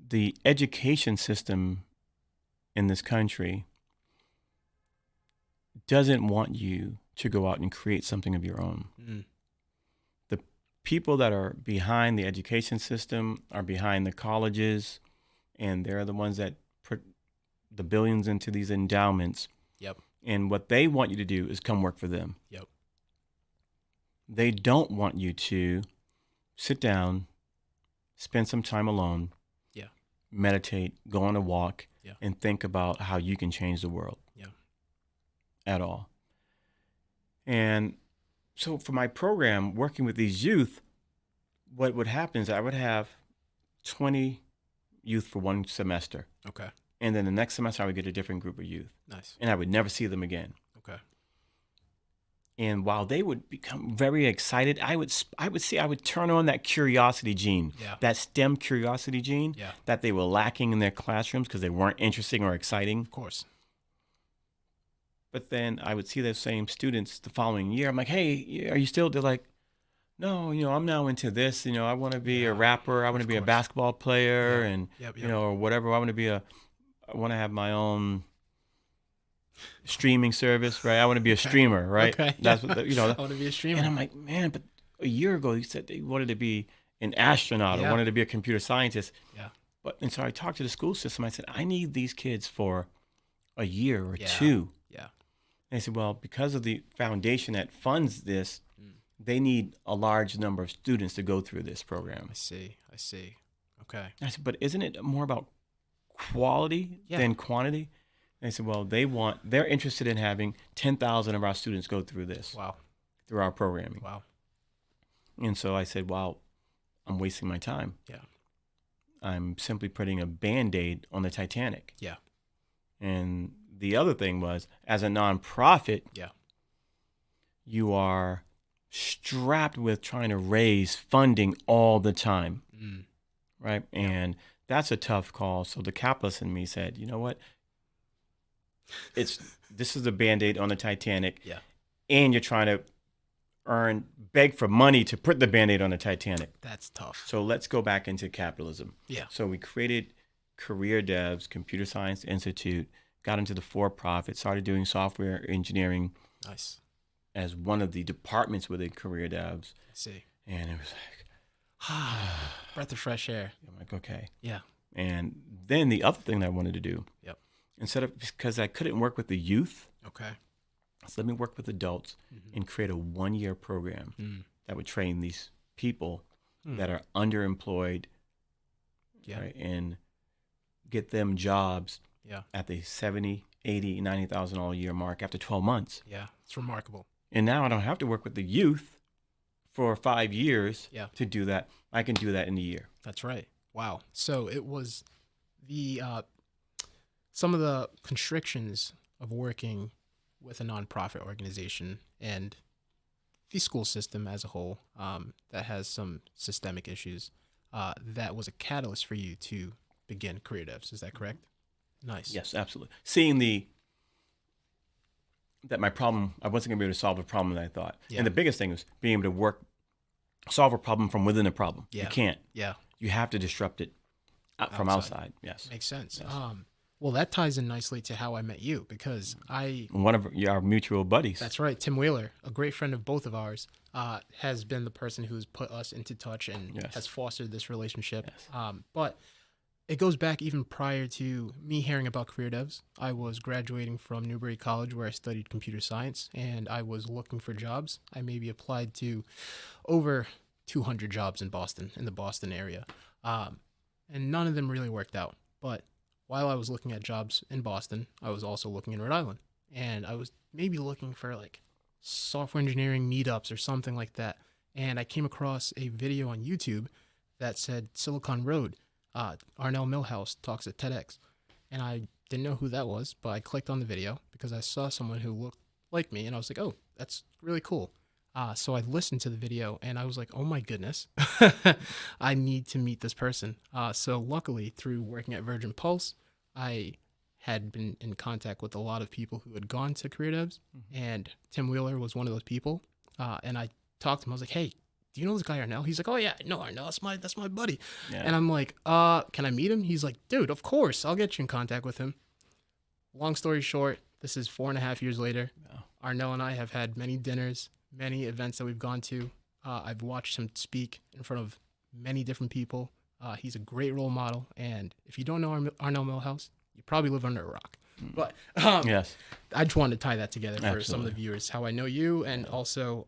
Speaker 2: the education system in this country doesn't want you to go out and create something of your own. The people that are behind the education system are behind the colleges, and they're the ones that put the billions into these endowments.
Speaker 1: Yep.
Speaker 2: And what they want you to do is come work for them.
Speaker 1: Yep.
Speaker 2: They don't want you to sit down, spend some time alone, meditate, go on a walk, and think about how you can change the world at all. And so for my program, working with these youth, what would happen is I would have 20 youth for one semester.
Speaker 1: Okay.
Speaker 2: And then the next semester I would get a different group of youth.
Speaker 1: Nice.
Speaker 2: And I would never see them again.
Speaker 1: Okay.
Speaker 2: And while they would become very excited, I would turn on that curiosity gene, that STEM curiosity gene that they were lacking in their classrooms because they weren't interesting or exciting.
Speaker 1: Of course.
Speaker 2: But then I would see those same students the following year. I'm like, hey, are you still? They're like, no, I'm now into this. I want to be a rapper. I want to be a basketball player, and or whatever. I want to have my own streaming service, right? I want to be a streamer, right?
Speaker 1: Okay.
Speaker 2: That's what
Speaker 1: I want to be a streamer.
Speaker 2: And I'm like, man, but a year ago you said they wanted to be an astronaut or wanted to be a computer scientist. And so I talked to the school system. I said, I need these kids for a year or two. And they said, well, because of the foundation that funds this, they need a large number of students to go through this program.
Speaker 1: I see. Okay.
Speaker 2: I said, but isn't it more about quality than quantity? And they said, well, they're interested in having 10,000 of our students go through this.
Speaker 1: Wow.
Speaker 2: Through our programming.
Speaker 1: Wow.
Speaker 2: And so I said, wow, I'm wasting my time.
Speaker 1: Yeah.
Speaker 2: I'm simply putting a Band-Aid on the Titanic.
Speaker 1: Yeah.
Speaker 2: And the other thing was, as a nonprofit, you are strapped with trying to raise funding all the time, right? And that's a tough call. So the capitalist in me said, you know what? This is a Band-Aid on the Titanic, and you're trying to beg for money to put the Band-Aid on the Titanic.
Speaker 1: That's tough.
Speaker 2: So let's go back into capitalism.
Speaker 1: Yeah.
Speaker 2: So we created CareerDevs, Computer Science Institute, got into the for-profit, started doing software engineering.
Speaker 1: Nice.
Speaker 2: As one of the departments within CareerDevs.
Speaker 1: I see.
Speaker 2: And it was like,
Speaker 1: breath of fresh air.
Speaker 2: I'm like, okay.
Speaker 1: Yeah.
Speaker 2: And then the other thing that I wanted to do, because I couldn't work with the youth, so let me work with adults and create a 1-year program that would train these people that are underemployed, right, and get them jobs at the $70,000, $80,000, $90,000 a year mark after 12 months.
Speaker 1: Yeah, it's remarkable.
Speaker 2: And now I don't have to work with the youth for 5 years to do that. I can do that in a year.
Speaker 1: That's right. Wow. So it was the some of the constrictions of working with a nonprofit organization and the school system as a whole that has some systemic issues that was a catalyst for you to begin CareerDevs. Is that correct? Nice.
Speaker 2: Yes, absolutely. Seeing that my problem, I wasn't going to be able to solve a problem that I thought. And the biggest thing was being able to solve a problem from within a problem. You can't. Yeah. You have to disrupt it from outside. Yes.
Speaker 1: Makes sense. Yes. Well, that ties in nicely to how I met you because
Speaker 2: one of our mutual buddies.
Speaker 1: That's right. Tim Wheeler, a great friend of both of ours, has been the person who's put us into touch and has fostered this relationship. Yes. But it goes back even prior to me hearing about CareerDevs. I was graduating from Newbury College where I studied computer science, and I was looking for jobs. I maybe applied to over 200 jobs in Boston, in the Boston area, and none of them really worked out. But while I was looking at jobs in Boston, I was also looking in Rhode Island, and I was maybe looking for like software engineering meetups or something like that. And I came across a video on YouTube that said Silicon Road. Arnell Millhouse talks at TEDx. And I didn't know who that was, but I clicked on the video because I saw someone who looked like me, and I was like, oh, that's really cool. So I listened to the video, and I was like, oh my goodness, I need to meet this person. So luckily, through working at Virgin Pulse, I had been in contact with a lot of people who had gone to CareerDevs, and Tim Wheeler was one of those people. And I talked to him. I was like, hey, do you know this guy Arnell? He's like, oh yeah, I know Arnell. That's my buddy. Yeah. And I'm like, can I meet him? He's like, dude, of course. I'll get you in contact with him. Long story short, this is 4.5 years later. Yeah. Arnell and I have had many dinners, many events that we've gone to. I've watched him speak in front of many different people. He's a great role model. And if you don't know Arnell Millhouse, you probably live under a rock. But
Speaker 2: yes,
Speaker 1: I just wanted to tie that together for some of the viewers, how I know you, and also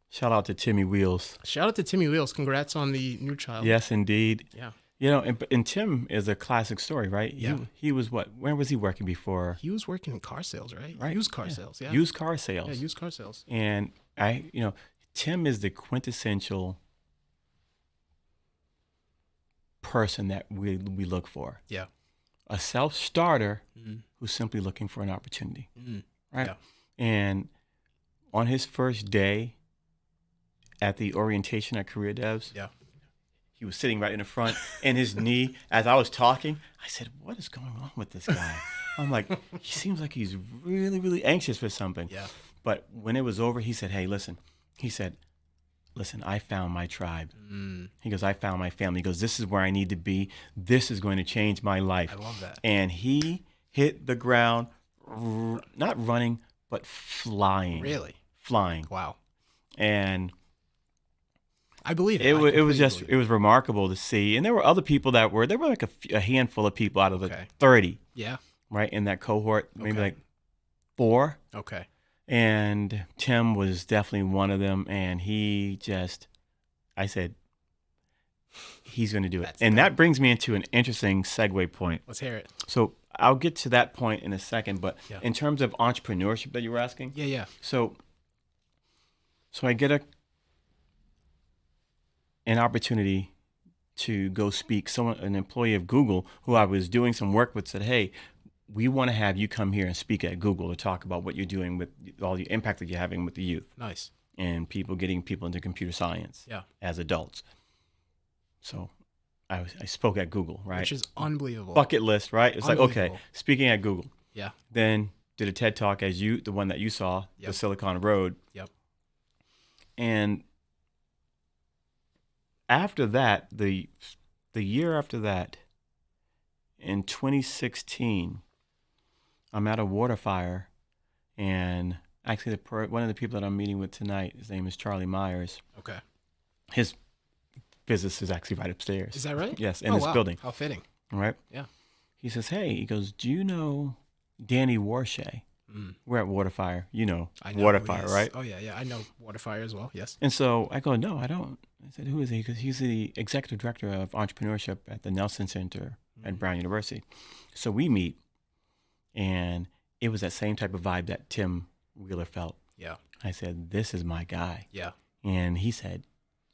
Speaker 2: shout out to Timmy Wheels.
Speaker 1: Shout out to Timmy Wheels. Congrats on the new child.
Speaker 2: Yes, indeed.
Speaker 1: Yeah.
Speaker 2: You know, and Tim is a classic story, right?
Speaker 1: Yeah.
Speaker 2: He was what? Where was he working before?
Speaker 1: He was working in car sales, right? Used car sales, yeah.
Speaker 2: Used car sales.
Speaker 1: Yeah, used car sales.
Speaker 2: And Tim is the quintessential person that we look for.
Speaker 1: Yeah.
Speaker 2: A self-starter who's simply looking for an opportunity, right? Yeah. And on his first day at the orientation at CareerDevs, he was sitting right in the front, and his knee, as I was talking, I said, what is going on with this guy? I'm like, he seems like he's really, really anxious for something.
Speaker 1: Yeah.
Speaker 2: But when it was over, he said, hey, listen. He said, listen, I found my tribe. He goes, I found my family. He goes, this is where I need to be. This is going to change my life.
Speaker 1: I love that.
Speaker 2: And he hit the ground, not running, but flying.
Speaker 1: Really?
Speaker 2: Flying.
Speaker 1: Wow.
Speaker 2: And
Speaker 1: I believe it.
Speaker 2: It was remarkable to see. And there were other people there were like a handful of people out of the 30.
Speaker 1: Yeah.
Speaker 2: Right, in that cohort, maybe like 4.
Speaker 1: Okay.
Speaker 2: And Tim was definitely one of them, and I said, he's going to do it. That brings me into an interesting segue point.
Speaker 1: Let's hear it.
Speaker 2: So I'll get to that point in a second, but in terms of entrepreneurship that you were asking.
Speaker 1: Yeah.
Speaker 2: So I get an opportunity to go speak. An employee of Google who I was doing some work with said, hey, we want to have you come here and speak at Google to talk about what you're doing with all the impact that you're having with the youth.
Speaker 1: Nice.
Speaker 2: And getting people into computer science as adults. So I spoke at Google, right?
Speaker 1: Which is unbelievable.
Speaker 2: Bucket list, right? It's like, okay, speaking at Google.
Speaker 1: Yeah.
Speaker 2: Then did a TED Talk the one that you saw, the Silicon Road.
Speaker 1: Yep.
Speaker 2: And after that, the year after that, in 2016, I'm at a water fire, and actually one of the people that I'm meeting with tonight, his name is Charlie Myers.
Speaker 1: Okay.
Speaker 2: His business is actually right upstairs.
Speaker 1: Is that right?
Speaker 2: Yes, in this building.
Speaker 1: How fitting.
Speaker 2: All right?
Speaker 1: Yeah.
Speaker 2: He says, hey, he goes, do you know Danny Warshay? We're at Waterfire. You know, Waterfire, right?
Speaker 1: Oh, yeah. I know Waterfire as well, yes.
Speaker 2: And so I go, no, I don't. I said, who is he? Because he's the executive director of entrepreneurship at the Nelson Center at Brown University. So we meet, and it was that same type of vibe that Tim Wheeler felt.
Speaker 1: Yeah.
Speaker 2: I said, this is my guy.
Speaker 1: Yeah.
Speaker 2: And he said,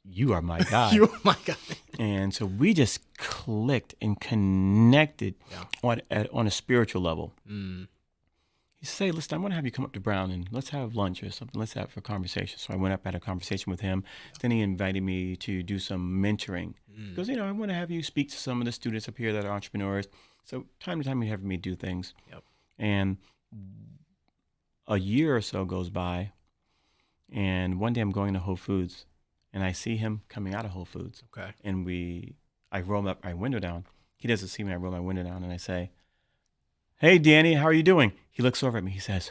Speaker 2: you are my guy.
Speaker 1: You are my guy.
Speaker 2: And so we just clicked and connected on a spiritual level. He said, hey, listen, I want to have you come up to Brown and let's have lunch or something. Let's have a conversation. So I went up, had a conversation with him. Then he invited me to do some mentoring. He goes, I want to have you speak to some of the students up here that are entrepreneurs. So time to time he have me do things.
Speaker 1: Yep.
Speaker 2: And a year or so goes by, and one day I'm going to Whole Foods, and I see him coming out of Whole Foods.
Speaker 1: Okay.
Speaker 2: And I roll up my window down. He doesn't see me. I roll my window down, and I say, hey, Danny, how are you doing? He looks over at me. He says,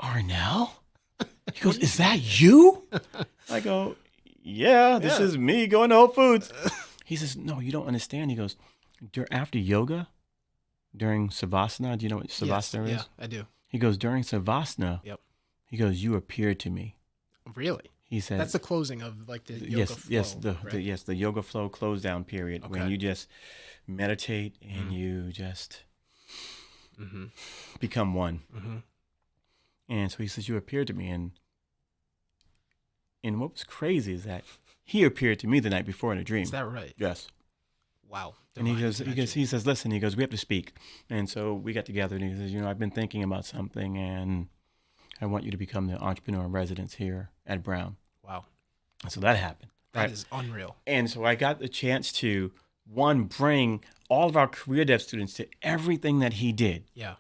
Speaker 2: Arnell? He goes, is that you? I go, yeah, this is me going to Whole Foods. He says, no, you don't understand. He goes, after yoga, during Savasana, do you know what Savasana is?
Speaker 1: Yeah, I do.
Speaker 2: He goes, during Savasana, he goes, you appeared to me.
Speaker 1: Really?
Speaker 2: He said,
Speaker 1: that's the closing of like the yoga flow.
Speaker 2: The yoga flow close down period when you just meditate and you just become one. And so he says, you appeared to me, and what was crazy is that he appeared to me the night before in a dream.
Speaker 1: Is that right?
Speaker 2: Yes.
Speaker 1: Wow.
Speaker 2: And he says, listen, he goes, we have to speak. And so we got together and he says, I've been thinking about something and I want you to become the entrepreneur in residence here at Brown.
Speaker 1: Wow.
Speaker 2: And so that happened.
Speaker 1: That is unreal.
Speaker 2: And so I got the chance to, one, bring all of our CareerDevs students to everything that he did.
Speaker 1: Yeah.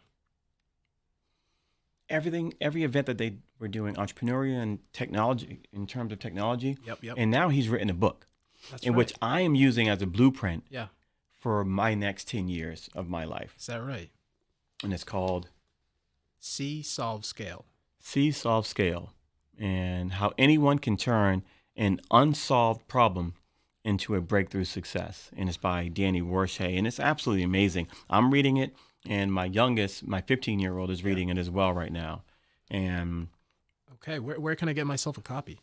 Speaker 2: Every event that they were doing, entrepreneurial and technology, in terms of technology.
Speaker 1: Yep.
Speaker 2: And now he's written a book.
Speaker 1: That's
Speaker 2: in
Speaker 1: right.
Speaker 2: which I am using as a blueprint
Speaker 1: Yeah.
Speaker 2: for my next 10 years of my life.
Speaker 1: Is that right?
Speaker 2: And it's called
Speaker 1: See, Solve, Scale.
Speaker 2: See, Solve, Scale, and how anyone can turn an unsolved problem into a breakthrough success. And it's by Danny Warshay, and it's absolutely amazing. I'm reading it, and my youngest, my 15-year-old, is reading it as well right now. And
Speaker 1: okay, where can I get myself a copy?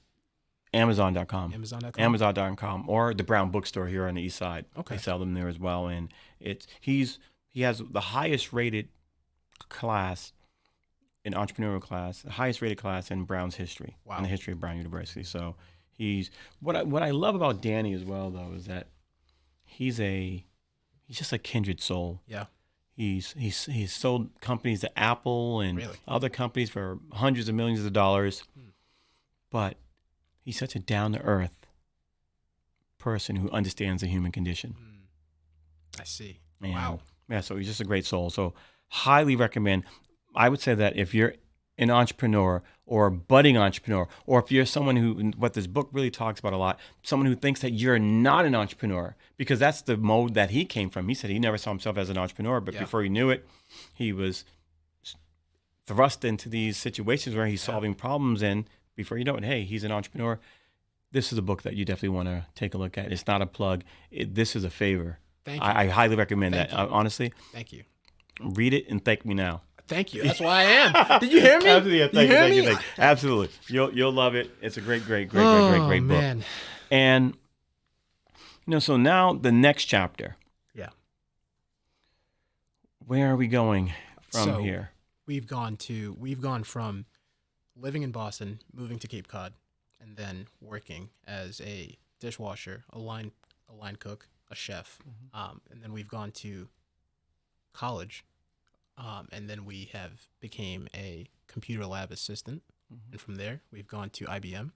Speaker 2: Amazon.com.
Speaker 1: Amazon.com,
Speaker 2: or the Brown Bookstore here on the East Side.
Speaker 1: Okay,
Speaker 2: they sell them there as well, and he has the highest rated class, an entrepreneurial class, the highest rated class in Brown's history, in the history of Brown University. So he's what I love about Danny as well, though, is that he's just a kindred soul.
Speaker 1: Yeah.
Speaker 2: He's sold companies to Apple and other companies for hundreds of millions of dollars, but he's such a down-to-earth person who understands the human condition.
Speaker 1: I see.
Speaker 2: And,
Speaker 1: wow.
Speaker 2: Yeah, so he's just a great soul. So highly recommend. I would say that if you're an entrepreneur or a budding entrepreneur, or if you're someone who, what this book really talks about a lot, someone who thinks that you're not an entrepreneur, because that's the mode that he came from. He said he never saw himself as an entrepreneur, but before he knew it, he was thrust into these situations where he's solving problems, and before you know it, hey, he's an entrepreneur. This is a book that you definitely want to take a look at. It's not a plug. This is a favor.
Speaker 1: Thank you.
Speaker 2: I highly recommend that. Honestly.
Speaker 1: Thank you.
Speaker 2: Read it and thank me now.
Speaker 1: Thank you. That's why I am. Did you hear me?
Speaker 2: Absolutely. Thank you. Absolutely. You'll love it. It's a great book.
Speaker 1: Man.
Speaker 2: And so now the next chapter.
Speaker 1: Yeah.
Speaker 2: Where are we going from here?
Speaker 1: We've gone from living in Boston, moving to Cape Cod, and then working as a dishwasher, a line cook, a chef. And then we've gone to college. And then we have became a computer lab assistant. And from there, we've gone to IBM.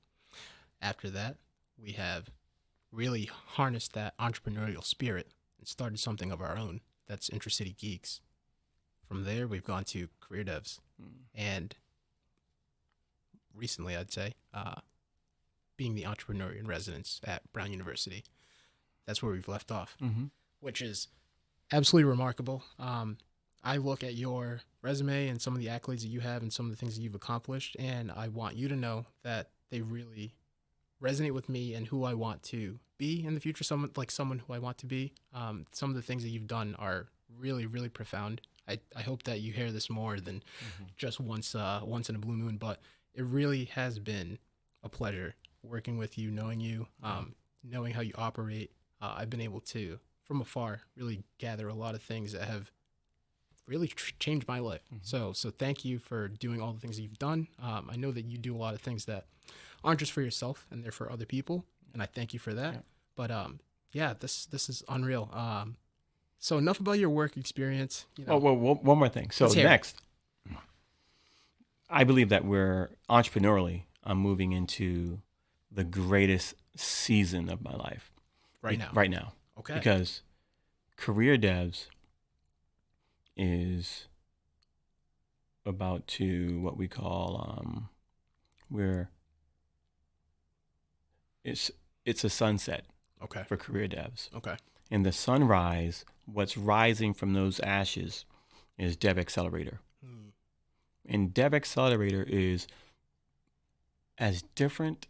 Speaker 1: After that, we have really harnessed that entrepreneurial spirit and started something of our own. That's IntraCity Geeks. From there, we've gone to CareerDevs. And recently, I'd say, being the entrepreneur in residence at Brown University. That's where we've left off, which is absolutely remarkable. I look at your resume and some of the accolades that you have and some of the things that you've accomplished, and I want you to know that they really resonate with me and who I want to be in the future, someone who I want to be. Some of the things that you've done are really, really profound. I hope that you hear this more than just once in a blue moon, but it really has been a pleasure working with you, knowing you, knowing how you operate. I've been able to, from afar, really gather a lot of things that have really changed my life. So thank you for doing all the things that you've done. I know that you do a lot of things that aren't just for yourself and they're for other people, and I thank you for that. Yeah. But this is unreal. So enough about your work experience.
Speaker 2: Well, one more thing. So next, I believe that we're entrepreneurially, I'm moving into the greatest season of my life. Right now.
Speaker 1: Okay.
Speaker 2: Because CareerDevs is about to what we call it's a sunset for CareerDevs.
Speaker 1: Okay.
Speaker 2: And the sunrise, what's rising from those ashes is DevAccelerator. And DevAccelerator is as different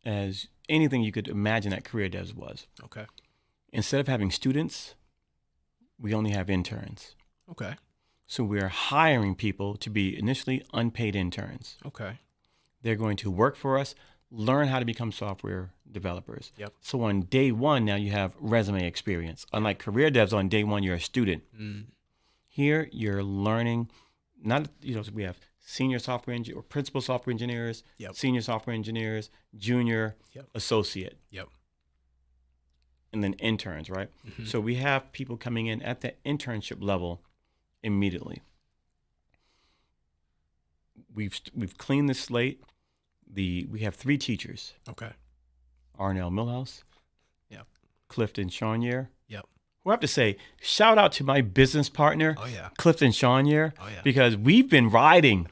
Speaker 2: as anything you could imagine that CareerDevs was.
Speaker 1: Okay.
Speaker 2: Instead of having students, we only have interns.
Speaker 1: Okay.
Speaker 2: So we're hiring people to be initially unpaid interns.
Speaker 1: Okay.
Speaker 2: They're going to work for us, learn how to become software developers.
Speaker 1: Yep. So
Speaker 2: on day one, now you have resume experience. Unlike CareerDevs, on day one, you're a student. Here, you're learning, we have senior software engineer or principal software engineers, senior software engineers, junior, associate.
Speaker 1: Yep.
Speaker 2: and then interns, right? So we have people coming in at the internship level immediately. We've cleaned the slate. We have 3 teachers.
Speaker 1: Okay.
Speaker 2: Arnell Millhouse.
Speaker 1: Yep.
Speaker 2: Clifton Chaunier.
Speaker 1: Yep.
Speaker 2: Who I have to say, shout out to my business partner,
Speaker 1: Oh yeah.
Speaker 2: Clifton Chaunier,
Speaker 1: because
Speaker 2: we've been riding.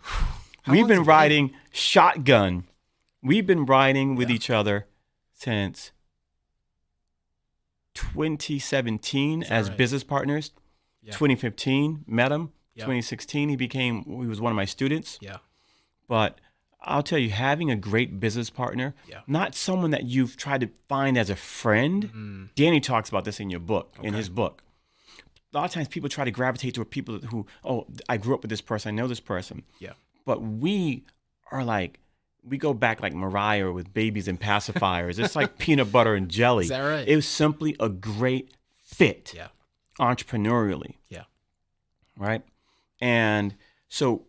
Speaker 2: We've been riding shotgun. We've been riding with each other since 2017 as business partners. 2015, met him. 2016, he was one of my students.
Speaker 1: Yeah.
Speaker 2: But I'll tell you, having a great business partner, not someone that you've tried to find as a friend. Danny talks about this in his book. A lot of times people try to gravitate toward people who, I grew up with this person, I know this person.
Speaker 1: Yeah.
Speaker 2: But we are like, we go back like Mariah with babies and pacifiers. It's like peanut butter and jelly.
Speaker 1: Is that right?
Speaker 2: It was simply a great fit entrepreneurially.
Speaker 1: Yeah.
Speaker 2: Right? And so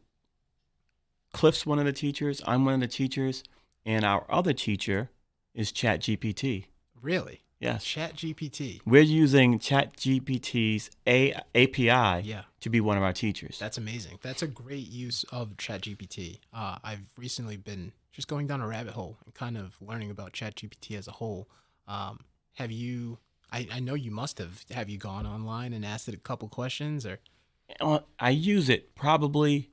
Speaker 2: Cliff's one of the teachers, I'm one of the teachers, and our other teacher is ChatGPT.
Speaker 1: Really?
Speaker 2: Yes.
Speaker 1: ChatGPT.
Speaker 2: We're using ChatGPT's API to be one of our teachers.
Speaker 1: That's amazing. That's a great use of ChatGPT. I've recently been just going down a rabbit hole and kind of learning about ChatGPT as a whole. Have you, I know you must have you gone online and asked it a couple questions or?
Speaker 2: I use it probably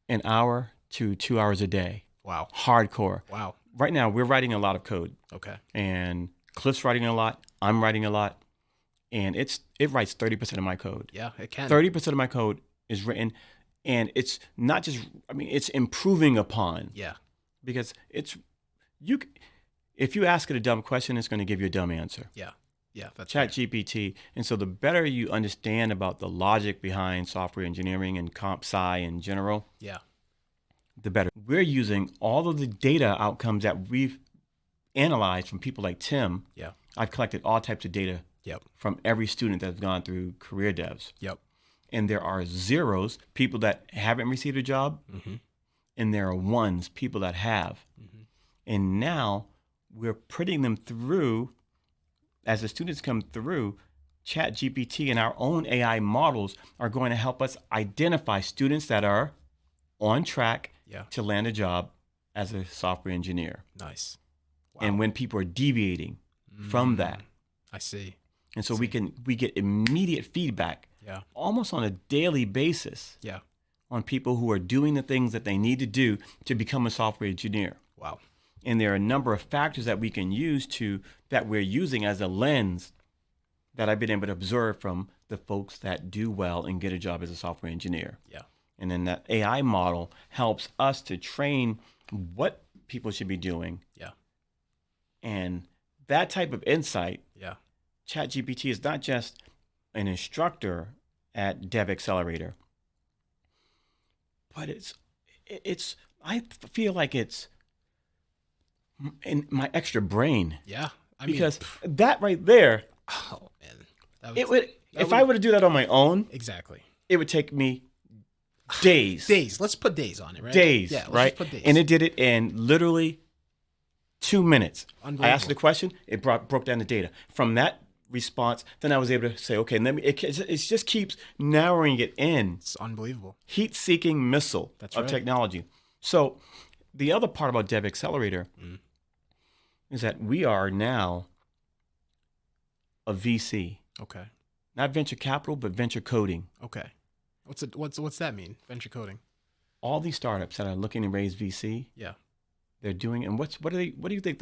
Speaker 2: an hour to 2 hours a day.
Speaker 1: Wow.
Speaker 2: Hardcore.
Speaker 1: Wow.
Speaker 2: Right now, we're writing a lot of code.
Speaker 1: Okay.
Speaker 2: And Cliff's writing a lot. I'm writing a lot. And it writes 30% of my code.
Speaker 1: Yeah, it can.
Speaker 2: 30% of my code is written. And it's not just, it's improving upon.
Speaker 1: Yeah.
Speaker 2: Because if you ask it a dumb question, it's going to give you a dumb answer.
Speaker 1: Yeah. Yeah, that's
Speaker 2: ChatGPT. And so the better you understand about the logic behind software engineering and comp sci in general, the better. We're using all of the data outcomes that we've analyzed from people like Tim.
Speaker 1: Yeah.
Speaker 2: I've collected all types of data from every student that's gone through CareerDevs.
Speaker 1: Yep.
Speaker 2: And there are zeros, people that haven't received a job, and there are ones, people that have. And now we're putting them through. As the students come through, ChatGPT and our own AI models are going to help us identify students that are on track to land a job as a software engineer.
Speaker 1: Nice. Wow.
Speaker 2: And when people are deviating from that.
Speaker 1: I see.
Speaker 2: And so we get immediate feedback almost on a daily basis on people who are doing the things that they need to do to become a software engineer.
Speaker 1: Wow.
Speaker 2: And there are a number of factors that we can use that we're using as a lens that I've been able to observe from the folks that do well and get a job as a software engineer. Yeah. And then that AI model helps us to train what people should be doing. Yeah. And that type of insight, ChatGPT is not just an instructor at DevAccelerator, but I feel like it's in my extra brain.
Speaker 1: Yeah.
Speaker 2: Because that right there,
Speaker 1: oh man,
Speaker 2: if I were to do that on my own,
Speaker 1: exactly,
Speaker 2: it would take me days.
Speaker 1: Let's put days on it, right?
Speaker 2: Days,
Speaker 1: yeah,
Speaker 2: right?
Speaker 1: Put days.
Speaker 2: And it did it in literally 2 minutes. I asked the question, it broke down the data. From that response, then I was able to say, okay, it just keeps narrowing it in.
Speaker 1: It's unbelievable.
Speaker 2: Heat-seeking missile of technology. So the other part about DevAccelerator is that we are now a VC.
Speaker 1: Okay.
Speaker 2: Not venture capital, but venture coding.
Speaker 1: Okay. What's that mean? Venture coding.
Speaker 2: All these startups that are looking to raise VC. Yeah. They're doing, and what do you think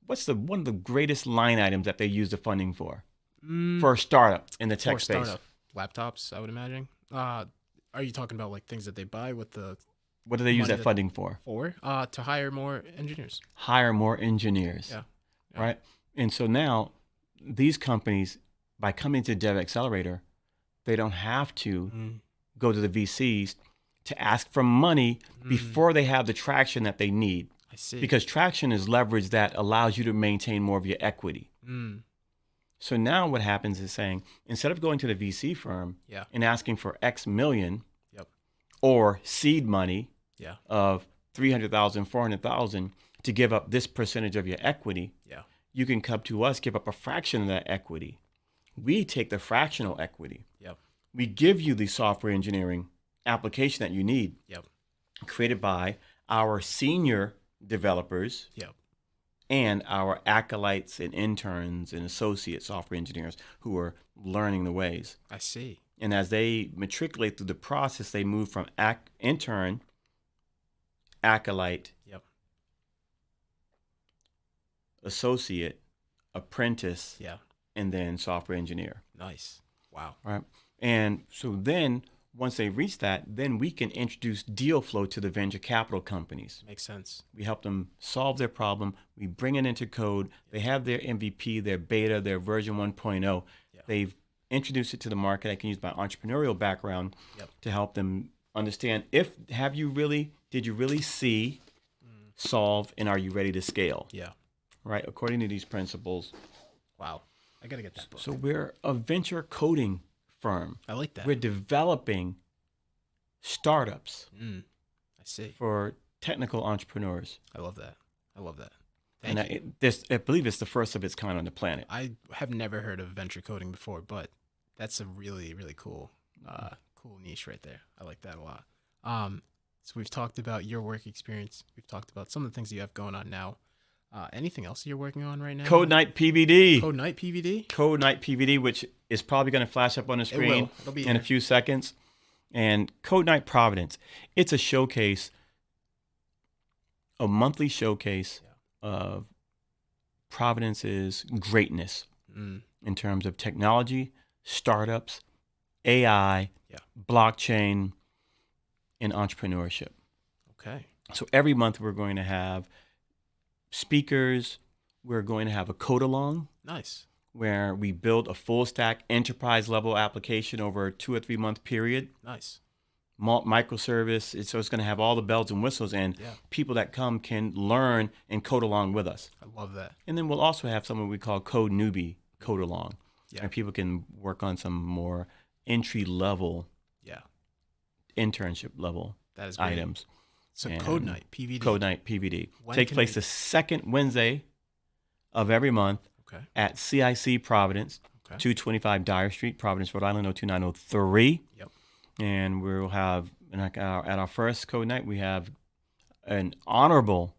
Speaker 2: what's one of the greatest line items that they use the funding for a startup in the tech space?
Speaker 1: Startup. Laptops, I would imagine. Are you talking about like things that they buy with the?
Speaker 2: What do they use that funding for?
Speaker 1: To hire more engineers.
Speaker 2: Hire more engineers. Yeah. Right. And so now these companies, by coming to DevAccelerator, they don't have to go to the VCs to ask for money before they have the traction that they need.
Speaker 1: I see.
Speaker 2: Because traction is leverage that allows you to maintain more of your equity. So now what happens is saying, instead of going to the VC firm and asking for X million or seed money of 300,000, 400,000 to give up this percentage of your equity.
Speaker 1: Yeah.
Speaker 2: You can come to us, give up a fraction of that equity. We take the fractional equity.
Speaker 1: Yep.
Speaker 2: We give you the software engineering application that you need.
Speaker 1: Yep.
Speaker 2: Created by our senior developers.
Speaker 1: Yep.
Speaker 2: And our acolytes and interns and associate software engineers who are learning the ways.
Speaker 1: I see.
Speaker 2: And as they matriculate through the process, they move from intern, acolyte,
Speaker 1: Yep.
Speaker 2: associate, apprentice,
Speaker 1: Yeah.
Speaker 2: and then software engineer.
Speaker 1: Nice. Wow.
Speaker 2: Right. And so then once they reach that, then we can introduce deal flow to the venture capital companies.
Speaker 1: Makes sense.
Speaker 2: We help them solve their problem. We bring it into code. They have their MVP, their beta, their version 1.0.
Speaker 1: Yeah.
Speaker 2: They've introduced it to the market. I can use my entrepreneurial background to help them understand did you really see, solve, and are you ready to scale?
Speaker 1: Yeah.
Speaker 2: Right. According to these principles.
Speaker 1: Wow. I got to get that book.
Speaker 2: So we're a venture coding firm.
Speaker 1: I like that.
Speaker 2: We're developing startups
Speaker 1: I see.
Speaker 2: for technical entrepreneurs.
Speaker 1: I love that.
Speaker 2: And I believe it's the first of its kind on the planet.
Speaker 1: I have never heard of venture coding before, but that's a really, really cool niche right there. I like that a lot. So we've talked about your work experience. We've talked about some of the things you have going on now. Anything else you're working on right now?
Speaker 2: Code Night PVD.
Speaker 1: Code Night PVD?
Speaker 2: Code Night PVD, which is probably going to flash up on the screen in a few seconds. And Code Night Providence. It's a showcase, a monthly showcase of Providence's greatness in terms of technology, startups, AI, blockchain, and entrepreneurship.
Speaker 1: Okay.
Speaker 2: So every month we're going to have speakers. We're going to have a code along.
Speaker 1: Nice.
Speaker 2: Where we build a full stack enterprise level application over a 2 or 3 month period.
Speaker 1: Nice.
Speaker 2: Microservice. So it's going to have all the bells and whistles, and people that come can learn and code along with us.
Speaker 1: I love that.
Speaker 2: And then we'll also have something we call Code Newbie Code Along.
Speaker 1: Yeah.
Speaker 2: And people can work on some more entry level, internship level items.
Speaker 1: So Code Night PVD.
Speaker 2: Code Night PVD takes place the second Wednesday of every month at CIC Providence, 225 Dyer Street, Providence, Rhode Island, 02903. Yep. And we'll have at our first Code Night, we have an honorable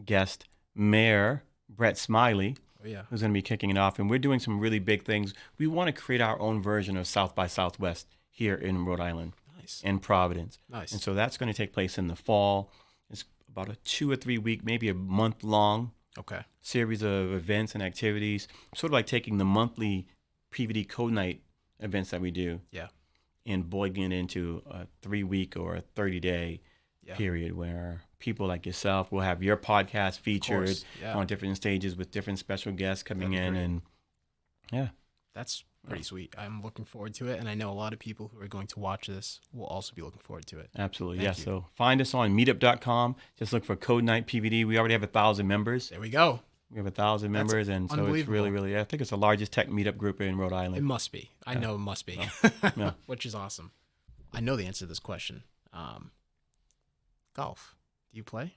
Speaker 2: guest, Mayor Brett Smiley, who's going to be kicking it off. And we're doing some really big things. We want to create our own version of South by Southwest here in Rhode Island. In Providence.
Speaker 1: Nice.
Speaker 2: And so that's going to take place in the fall. It's about a 2 or 3 week, maybe a month long series of events and activities, sort of like taking the monthly PVD Code Night events that we do and boiling it into a 3 week or a 30-day period where people like yourself will have your podcast featured on different stages with different special guests coming in. And
Speaker 1: that's pretty sweet. I'm looking forward to it, and I know a lot of people who are going to watch this will also be looking forward to it.
Speaker 2: Absolutely, yes. So find us on meetup.com. Just look for Code Night PVD. We already have 1,000 members.
Speaker 1: There we go.
Speaker 2: We have 1,000 members, and so it's really, really, I think it's the largest tech meetup group in Rhode Island.
Speaker 1: It must be. I know it must be, which is awesome. I know the answer to this question. Golf. Do you play?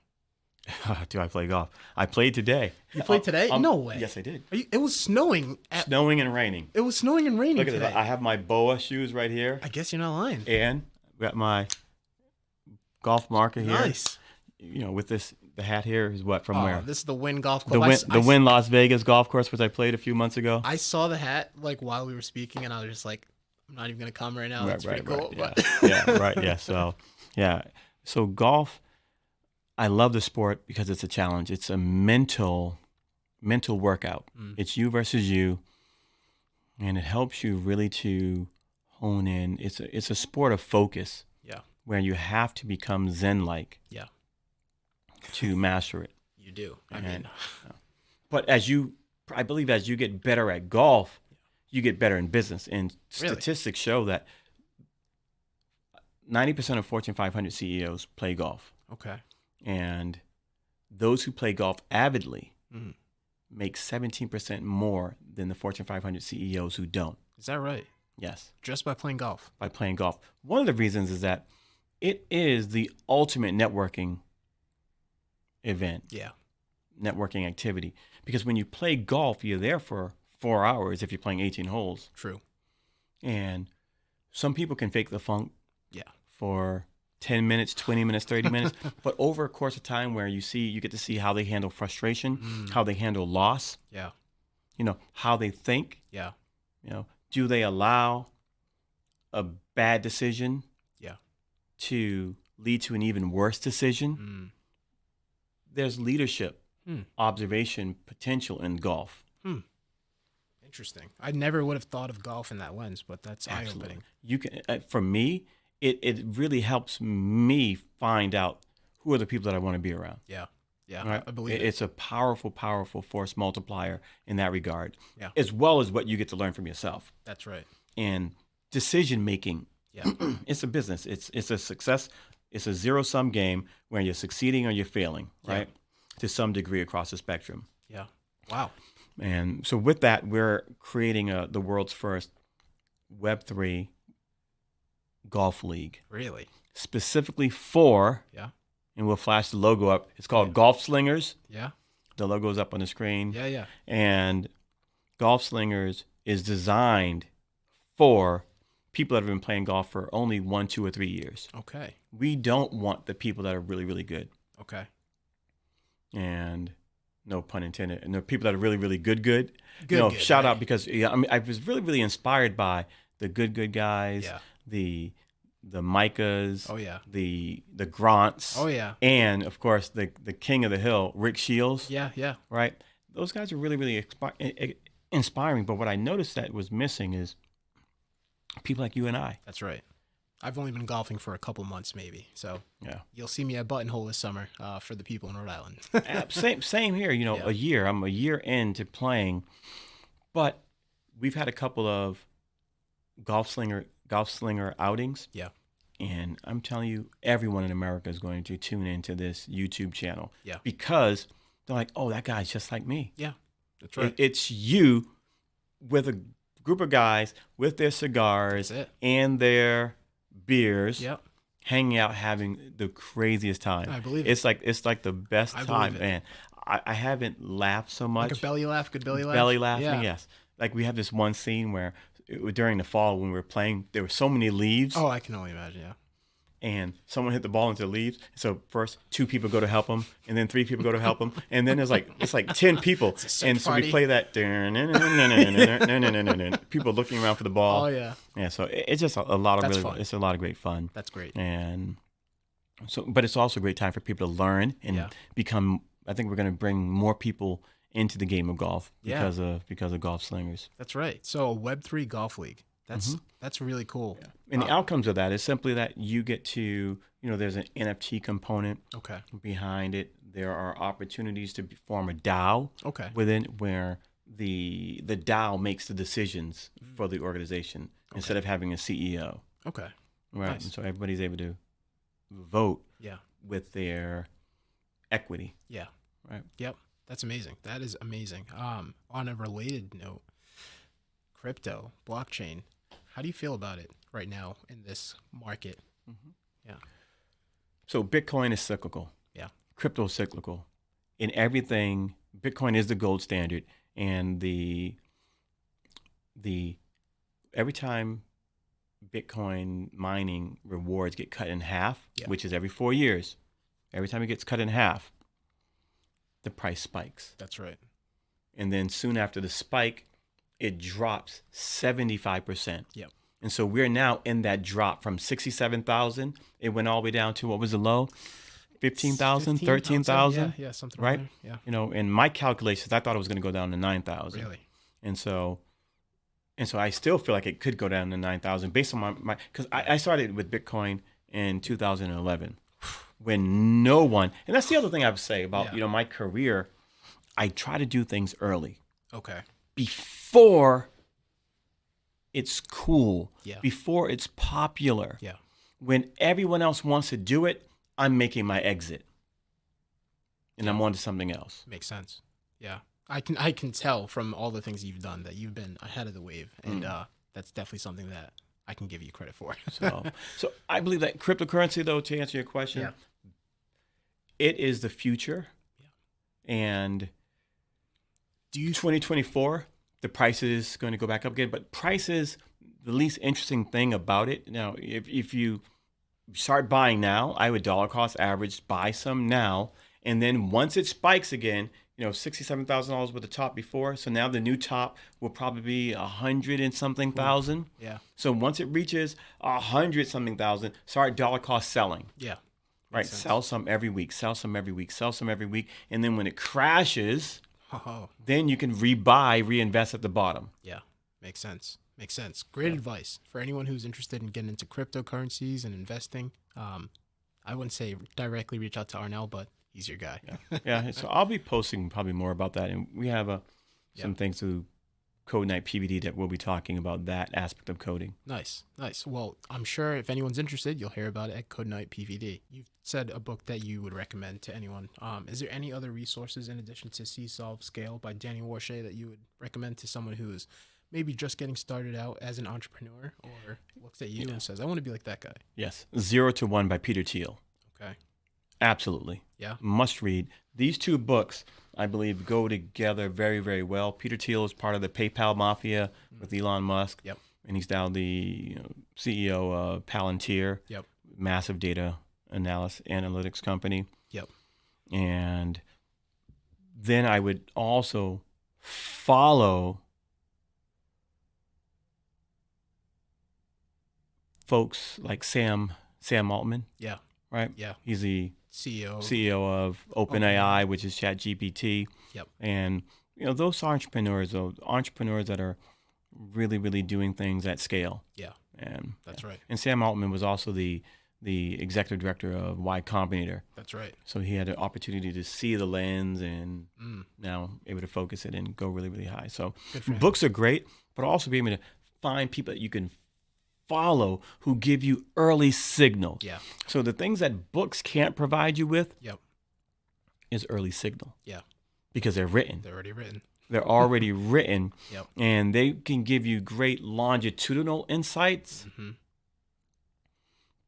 Speaker 2: Do I play golf? I played today.
Speaker 1: You played today? No way.
Speaker 2: Yes, I did.
Speaker 1: It was snowing.
Speaker 2: Snowing and raining.
Speaker 1: It was snowing and raining
Speaker 2: Look at
Speaker 1: today.
Speaker 2: this. I have my BOA shoes right here.
Speaker 1: I guess you're not lying.
Speaker 2: And got my golf marker here.
Speaker 1: Nice.
Speaker 2: You know, with this, the hat here is what, from where?
Speaker 1: This is the Wynn Golf Club.
Speaker 2: The Wynn Las Vegas golf course, which I played a few months ago.
Speaker 1: I saw the hat while we were speaking, and I was just like, I'm not even going to come right now. That's pretty cool.
Speaker 2: So golf, I love the sport because it's a challenge. It's a mental workout. It's you versus you, and it helps you really to hone in. It's a sport of focus. Yeah. Where you have to become Zen-like. Yeah. To master it.
Speaker 1: You do.
Speaker 2: But I believe as you get better at golf, you get better in business. And statistics show that 90% of Fortune 500 CEOs play golf.
Speaker 1: Okay.
Speaker 2: And those who play golf avidly make 17% more than the Fortune 500 CEOs who don't.
Speaker 1: Is that right?
Speaker 2: Yes.
Speaker 1: Just by playing golf?
Speaker 2: By playing golf. One of the reasons is that it is the ultimate networking event.
Speaker 1: Yeah.
Speaker 2: networking activity. Because when you play golf, you're there for 4 hours if you're playing 18 holes.
Speaker 1: True.
Speaker 2: And some people can fake the funk
Speaker 1: Yeah.
Speaker 2: for 10 minutes, 20 minutes, 30 minutes. But over a course of time where you get to see how they handle frustration, how they handle loss,
Speaker 1: Yeah.
Speaker 2: How they think,
Speaker 1: Yeah.
Speaker 2: do they allow a bad decision
Speaker 1: Yeah.
Speaker 2: to lead to an even worse decision? There's leadership, observation, potential in golf.
Speaker 1: Interesting. I never would have thought of golf in that lens, but that's
Speaker 2: Absolutely.
Speaker 1: eye-opening.
Speaker 2: You can, for me, it really helps me find out who are the people that I want to be around.
Speaker 1: Yeah. Yeah.
Speaker 2: Right?
Speaker 1: I believe it.
Speaker 2: It's a powerful, powerful force multiplier in that regard,
Speaker 1: Yeah.
Speaker 2: as well as what you get to learn from yourself.
Speaker 1: That's right.
Speaker 2: And decision making, it's a business. It's a success. It's a zero-sum game where you're succeeding or you're failing, right? To some degree across the spectrum.
Speaker 1: Yeah. Wow.
Speaker 2: And so with that, we're creating the world's first Web3 golf league.
Speaker 1: Really?
Speaker 2: Specifically for, and we'll flash the logo up. It's called Golf Slingers.
Speaker 1: Yeah.
Speaker 2: The logo's up on the screen.
Speaker 1: Yeah. Yeah.
Speaker 2: And Golf Slingers is designed for people that have been playing golf for only 1, 2, or 3 years.
Speaker 1: Okay.
Speaker 2: We don't want the people that are really, really good.
Speaker 1: Okay.
Speaker 2: And no pun intended. And the people that are really, really good.
Speaker 1: Good,
Speaker 2: shout
Speaker 1: right?
Speaker 2: out because I was really, really inspired by the good guys.
Speaker 1: Yeah.
Speaker 2: The Micahs.
Speaker 1: Oh yeah.
Speaker 2: The Grants.
Speaker 1: Oh yeah.
Speaker 2: And of course the king of the hill, Rick Shields.
Speaker 1: Yeah. Yeah.
Speaker 2: Right. Those guys are really, really inspiring. But what I noticed that was missing is people like you and I.
Speaker 1: That's right. I've only been golfing for a couple months, maybe. So you'll see me at Buttonhole this summer for the people in Rhode Island.
Speaker 2: Same here. A year. I'm a year into playing, but we've had a couple of golf slinger outings.
Speaker 1: Yeah.
Speaker 2: And I'm telling you, everyone in America is going to tune into this YouTube channel.
Speaker 1: Yeah.
Speaker 2: Because they're like, oh, that guy's just like me.
Speaker 1: Yeah. That's right.
Speaker 2: It's you with a group of guys with their cigars and their beers, hanging out, having the craziest time.
Speaker 1: I believe
Speaker 2: it's like the best time, man. I haven't laughed so much.
Speaker 1: Like a belly laugh, good belly laugh.
Speaker 2: Belly laughing, yes. Like we have this one scene where during the fall when we were playing, there were so many leaves.
Speaker 1: Oh, I can only imagine. Yeah.
Speaker 2: And someone hit the ball into the leaves. So first 2 people go to help him, and then 3 people go to help him, and then it's like 10 people. And so we play that people looking around for the ball.
Speaker 1: Oh yeah.
Speaker 2: Yeah. So it's just a lot of
Speaker 1: fun.
Speaker 2: It's a lot of great fun.
Speaker 1: That's great.
Speaker 2: And so, but it's also a great time for people to learn and become. I think we're going to bring more people into the game of golf because of Golf Slingers.
Speaker 1: That's right. So a Web3 golf league. That's really cool.
Speaker 2: Yeah. And the outcomes of that is simply that you get to, there's an NFT component behind it. There are opportunities to form a DAO within where the DAO makes the decisions for the organization instead of having a CEO.
Speaker 1: Okay.
Speaker 2: Right.
Speaker 1: Nice.
Speaker 2: And so everybody's able to vote with their equity.
Speaker 1: Yeah.
Speaker 2: Right.
Speaker 1: Yep. That's amazing. That is amazing. On a related note, crypto, blockchain, how do you feel about it right now in this market? Yeah.
Speaker 2: So Bitcoin is cyclical.
Speaker 1: Yeah.
Speaker 2: Crypto is cyclical. In everything, Bitcoin is the gold standard. And the every time Bitcoin mining rewards get cut in half, which is every 4 years, every time it gets cut in half, the price spikes.
Speaker 1: That's right.
Speaker 2: And then soon after the spike, it drops 75%.
Speaker 1: Yep.
Speaker 2: And so we're now in that drop from 67,000. It went all the way down to, what was the low? 15,000, 13,000.
Speaker 1: Yeah, something
Speaker 2: right.
Speaker 1: There. Yeah.
Speaker 2: In my calculations, I thought it was going to go down to 9,000.
Speaker 1: Really?
Speaker 2: And so I still feel like it could go down to 9,000 based on my because I started with Bitcoin in 2011 when no one, and that's the other thing I would say about my career. I try to do things early.
Speaker 1: Okay.
Speaker 2: Before it's cool.
Speaker 1: Yeah.
Speaker 2: Before it's popular.
Speaker 1: Yeah.
Speaker 2: When everyone else wants to do it, I'm making my exit. And I'm on to something else.
Speaker 1: Makes sense. Yeah. I can tell from all the things you've done that you've been ahead of the wave. And that's definitely something that I can give you credit for.
Speaker 2: So I believe that cryptocurrency, though, to answer your question, it is the future. And
Speaker 1: Do you
Speaker 2: 2024, the price is going to go back up again. But price is the least interesting thing about it. Now, if you start buying now, I would dollar cost average, buy some now. And then once it spikes again, $67,000 with the top before. So now the new top will probably be 100 and something thousand.
Speaker 1: Yeah.
Speaker 2: So once it reaches 100 something thousand, start dollar cost selling.
Speaker 1: Yeah.
Speaker 2: Right. Sell some every week, sell some every week, sell some every week. And then when it crashes, then you can reinvest at the bottom.
Speaker 1: Yeah. Makes sense. Makes sense. Great advice for anyone who's interested in getting into cryptocurrencies and investing. I wouldn't say directly reach out to Arnell, but he's your guy.
Speaker 2: Yeah. So I'll be posting probably more about that. And we have some things to Code Night PVD that we'll be talking about that aspect of coding.
Speaker 1: Nice. Well, I'm sure if anyone's interested, you'll hear about it at Code Night PVD. You've said a book that you would recommend to anyone. Is there any other resources in addition to See, Solve, Scale by Danny Warshay that you would recommend to someone who is maybe just getting started out as an entrepreneur or looks at you and says, I want to be like that guy?
Speaker 2: Yes. 0 to 1 by Peter Thiel.
Speaker 1: Okay.
Speaker 2: Absolutely.
Speaker 1: Yeah.
Speaker 2: Must read. These two books, I believe, go together very, very well. Peter Thiel is part of the PayPal mafia with Elon Musk.
Speaker 1: Yep.
Speaker 2: And he's now the CEO of Palantir.
Speaker 1: Yep.
Speaker 2: Massive data analytics company.
Speaker 1: Yep.
Speaker 2: And then I would also follow folks like Sam Altman.
Speaker 1: Yeah.
Speaker 2: Right?
Speaker 1: Yeah.
Speaker 2: He's the
Speaker 1: CEO
Speaker 2: of OpenAI, which is ChatGPT.
Speaker 1: Yep.
Speaker 2: And those entrepreneurs that are really, really doing things at scale.
Speaker 1: Yeah.
Speaker 2: And
Speaker 1: that's right.
Speaker 2: And Sam Altman was also the executive director of Y Combinator.
Speaker 1: That's right.
Speaker 2: So he had an opportunity to see the lens and now able to focus it and go really, really high. So books are great, but also be able to find people that you can follow who give you early signal.
Speaker 1: Yeah.
Speaker 2: So the things that books can't provide you with is early signal.
Speaker 1: Yeah.
Speaker 2: Because they're written.
Speaker 1: They're already written.
Speaker 2: They're already written.
Speaker 1: Yep.
Speaker 2: And they can give you great longitudinal insights. Mm-hmm.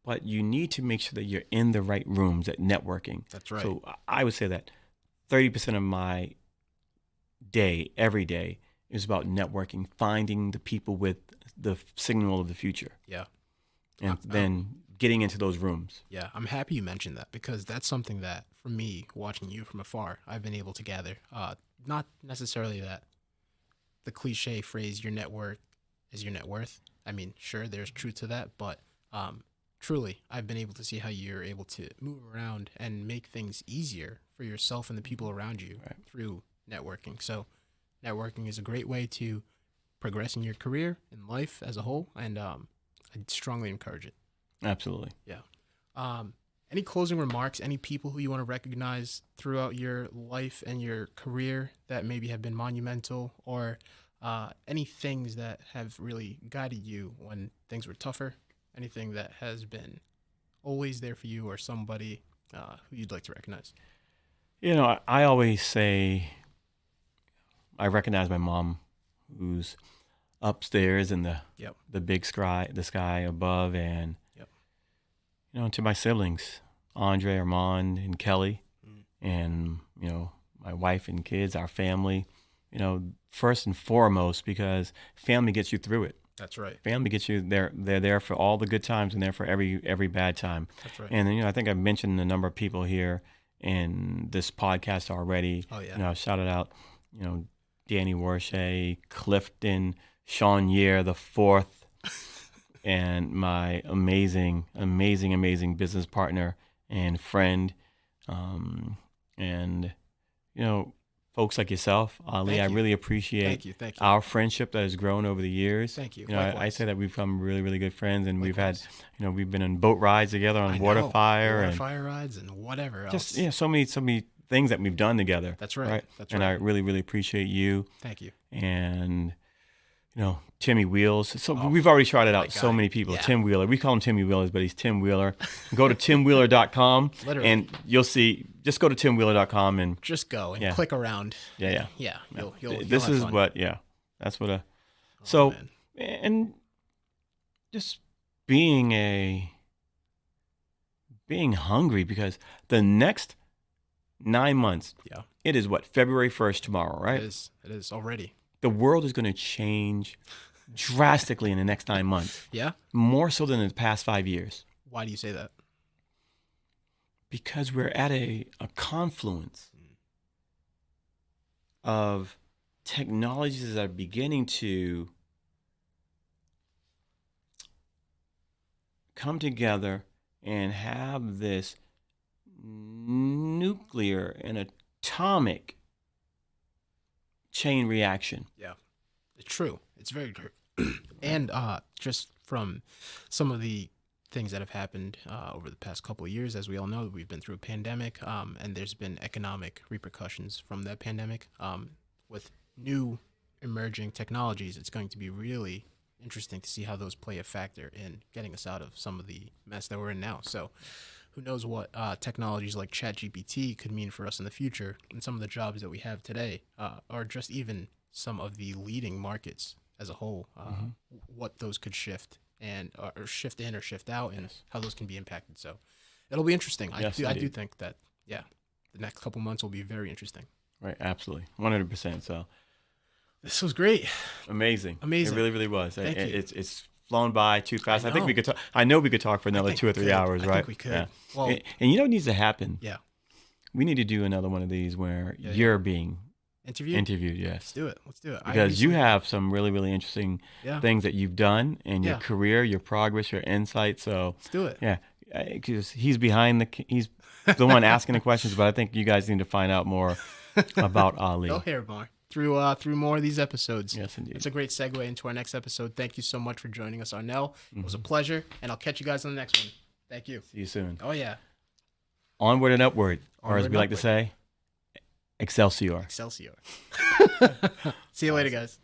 Speaker 2: But you need to make sure that you're in the right rooms at networking.
Speaker 1: That's right.
Speaker 2: So I would say that 30% of my day, every day, is about networking, finding the people with the signal of the future. Yeah. And then getting into those rooms.
Speaker 1: Yeah, I'm happy you mentioned that because that's something that, for me, watching you from afar, I've been able to gather. Not necessarily that the cliche phrase, your network is your net worth. I mean, sure, there's truth to that, but truly, I've been able to see how you're able to move around and make things easier for yourself and the people around you through networking. So networking is a great way to progress in your career and life as a whole, and I strongly encourage it.
Speaker 2: Absolutely.
Speaker 1: Yeah. Any closing remarks, any people who you want to recognize throughout your life and your career that maybe have been monumental, or any things that have really guided you when things were tougher? Anything that has been always there for you, or somebody who you'd like to recognize?
Speaker 2: I always say I recognize my mom, who's upstairs in the big sky above, and to my siblings, Andre, Armand, and Kelly, and my wife and kids, our family. First and foremost, because family gets you through it.
Speaker 1: That's right.
Speaker 2: Family gets you there. They're there for all the good times and there for every bad time.
Speaker 1: That's right.
Speaker 2: And then, I think I've mentioned a number of people here in this podcast already.
Speaker 1: Oh yeah.
Speaker 2: I shouted out, Danny Warshay, Clifton, Sean Year the fourth, and my amazing business partner and friend, and folks like yourself, Ali. I really appreciate
Speaker 1: Thank you.
Speaker 2: our friendship that has grown over the years.
Speaker 1: Thank you.
Speaker 2: I say that we've become really, really good friends, and we've had, we've been on boat rides together on water fire
Speaker 1: rides and whatever else.
Speaker 2: Just so many things that we've done together.
Speaker 1: That's right.
Speaker 2: And I really, really appreciate you.
Speaker 1: Thank you.
Speaker 2: And Timmy Wheels. So we've already shouted out so many people.
Speaker 1: Yeah.
Speaker 2: Tim Wheeler. We call him Timmy Wheelers, but he's Tim Wheeler. Go to timwheeler.com and you'll see. Just go to timwheeler.com and
Speaker 1: just go and click around.
Speaker 2: Yeah.
Speaker 1: You'll
Speaker 2: this
Speaker 1: have
Speaker 2: is
Speaker 1: fun.
Speaker 2: That's what
Speaker 1: Man.
Speaker 2: And just being hungry, because the next 9 months.
Speaker 1: Yeah.
Speaker 2: It is what, February 1st tomorrow, right?
Speaker 1: It is already.
Speaker 2: The world is going to change drastically in the next 9 months.
Speaker 1: Yeah.
Speaker 2: More so than in the past 5 years.
Speaker 1: Why do you say that?
Speaker 2: Because we're at a confluence of technologies that are beginning to come together and have this nuclear and atomic chain reaction.
Speaker 1: Yeah, it's true. It's very true. And just from some of the things that have happened over the past couple of years, as we all know, we've been through a pandemic, and there's been economic repercussions from that pandemic. With new emerging technologies, it's going to be really interesting to see how those play a factor in getting us out of some of the mess that we're in now. So who knows what technologies like ChatGPT could mean for us in the future, and some of the jobs that we have today, or just even some of the leading markets as a whole, what those could shift and or shift in or shift out, and how those can be impacted. So it'll be interesting.
Speaker 2: Yes,
Speaker 1: I do think that, the next couple months will be very interesting.
Speaker 2: Right, absolutely, 100%. So
Speaker 1: this was great.
Speaker 2: Amazing. It really, really was.
Speaker 1: Thank you.
Speaker 2: It's flown by too fast. I think we could talk. I know we could talk for another 2 or 3 hours, right?
Speaker 1: I think we could.
Speaker 2: Yeah.
Speaker 1: Well,
Speaker 2: and you know what needs to happen?
Speaker 1: Yeah.
Speaker 2: We need to do another one of these where you're being interviewed. Yes.
Speaker 1: Let's do it.
Speaker 2: Because you have some really, really interesting things that you've done in your career, your progress, your insight. So
Speaker 1: let's do it.
Speaker 2: Yeah, because he's the one asking the questions, but I think you guys need to find out more about Ali.
Speaker 1: Go here, Bar. Through more of these episodes.
Speaker 2: Yes, indeed.
Speaker 1: It's a great segue into our next episode. Thank you so much for joining us, Arnell. It was a pleasure, and I'll catch you guys on the next one. Thank you.
Speaker 2: See you soon.
Speaker 1: Oh, yeah.
Speaker 2: Onward and upward, or as we like to say, Excelsior.
Speaker 1: Excelsior. See you later, guys.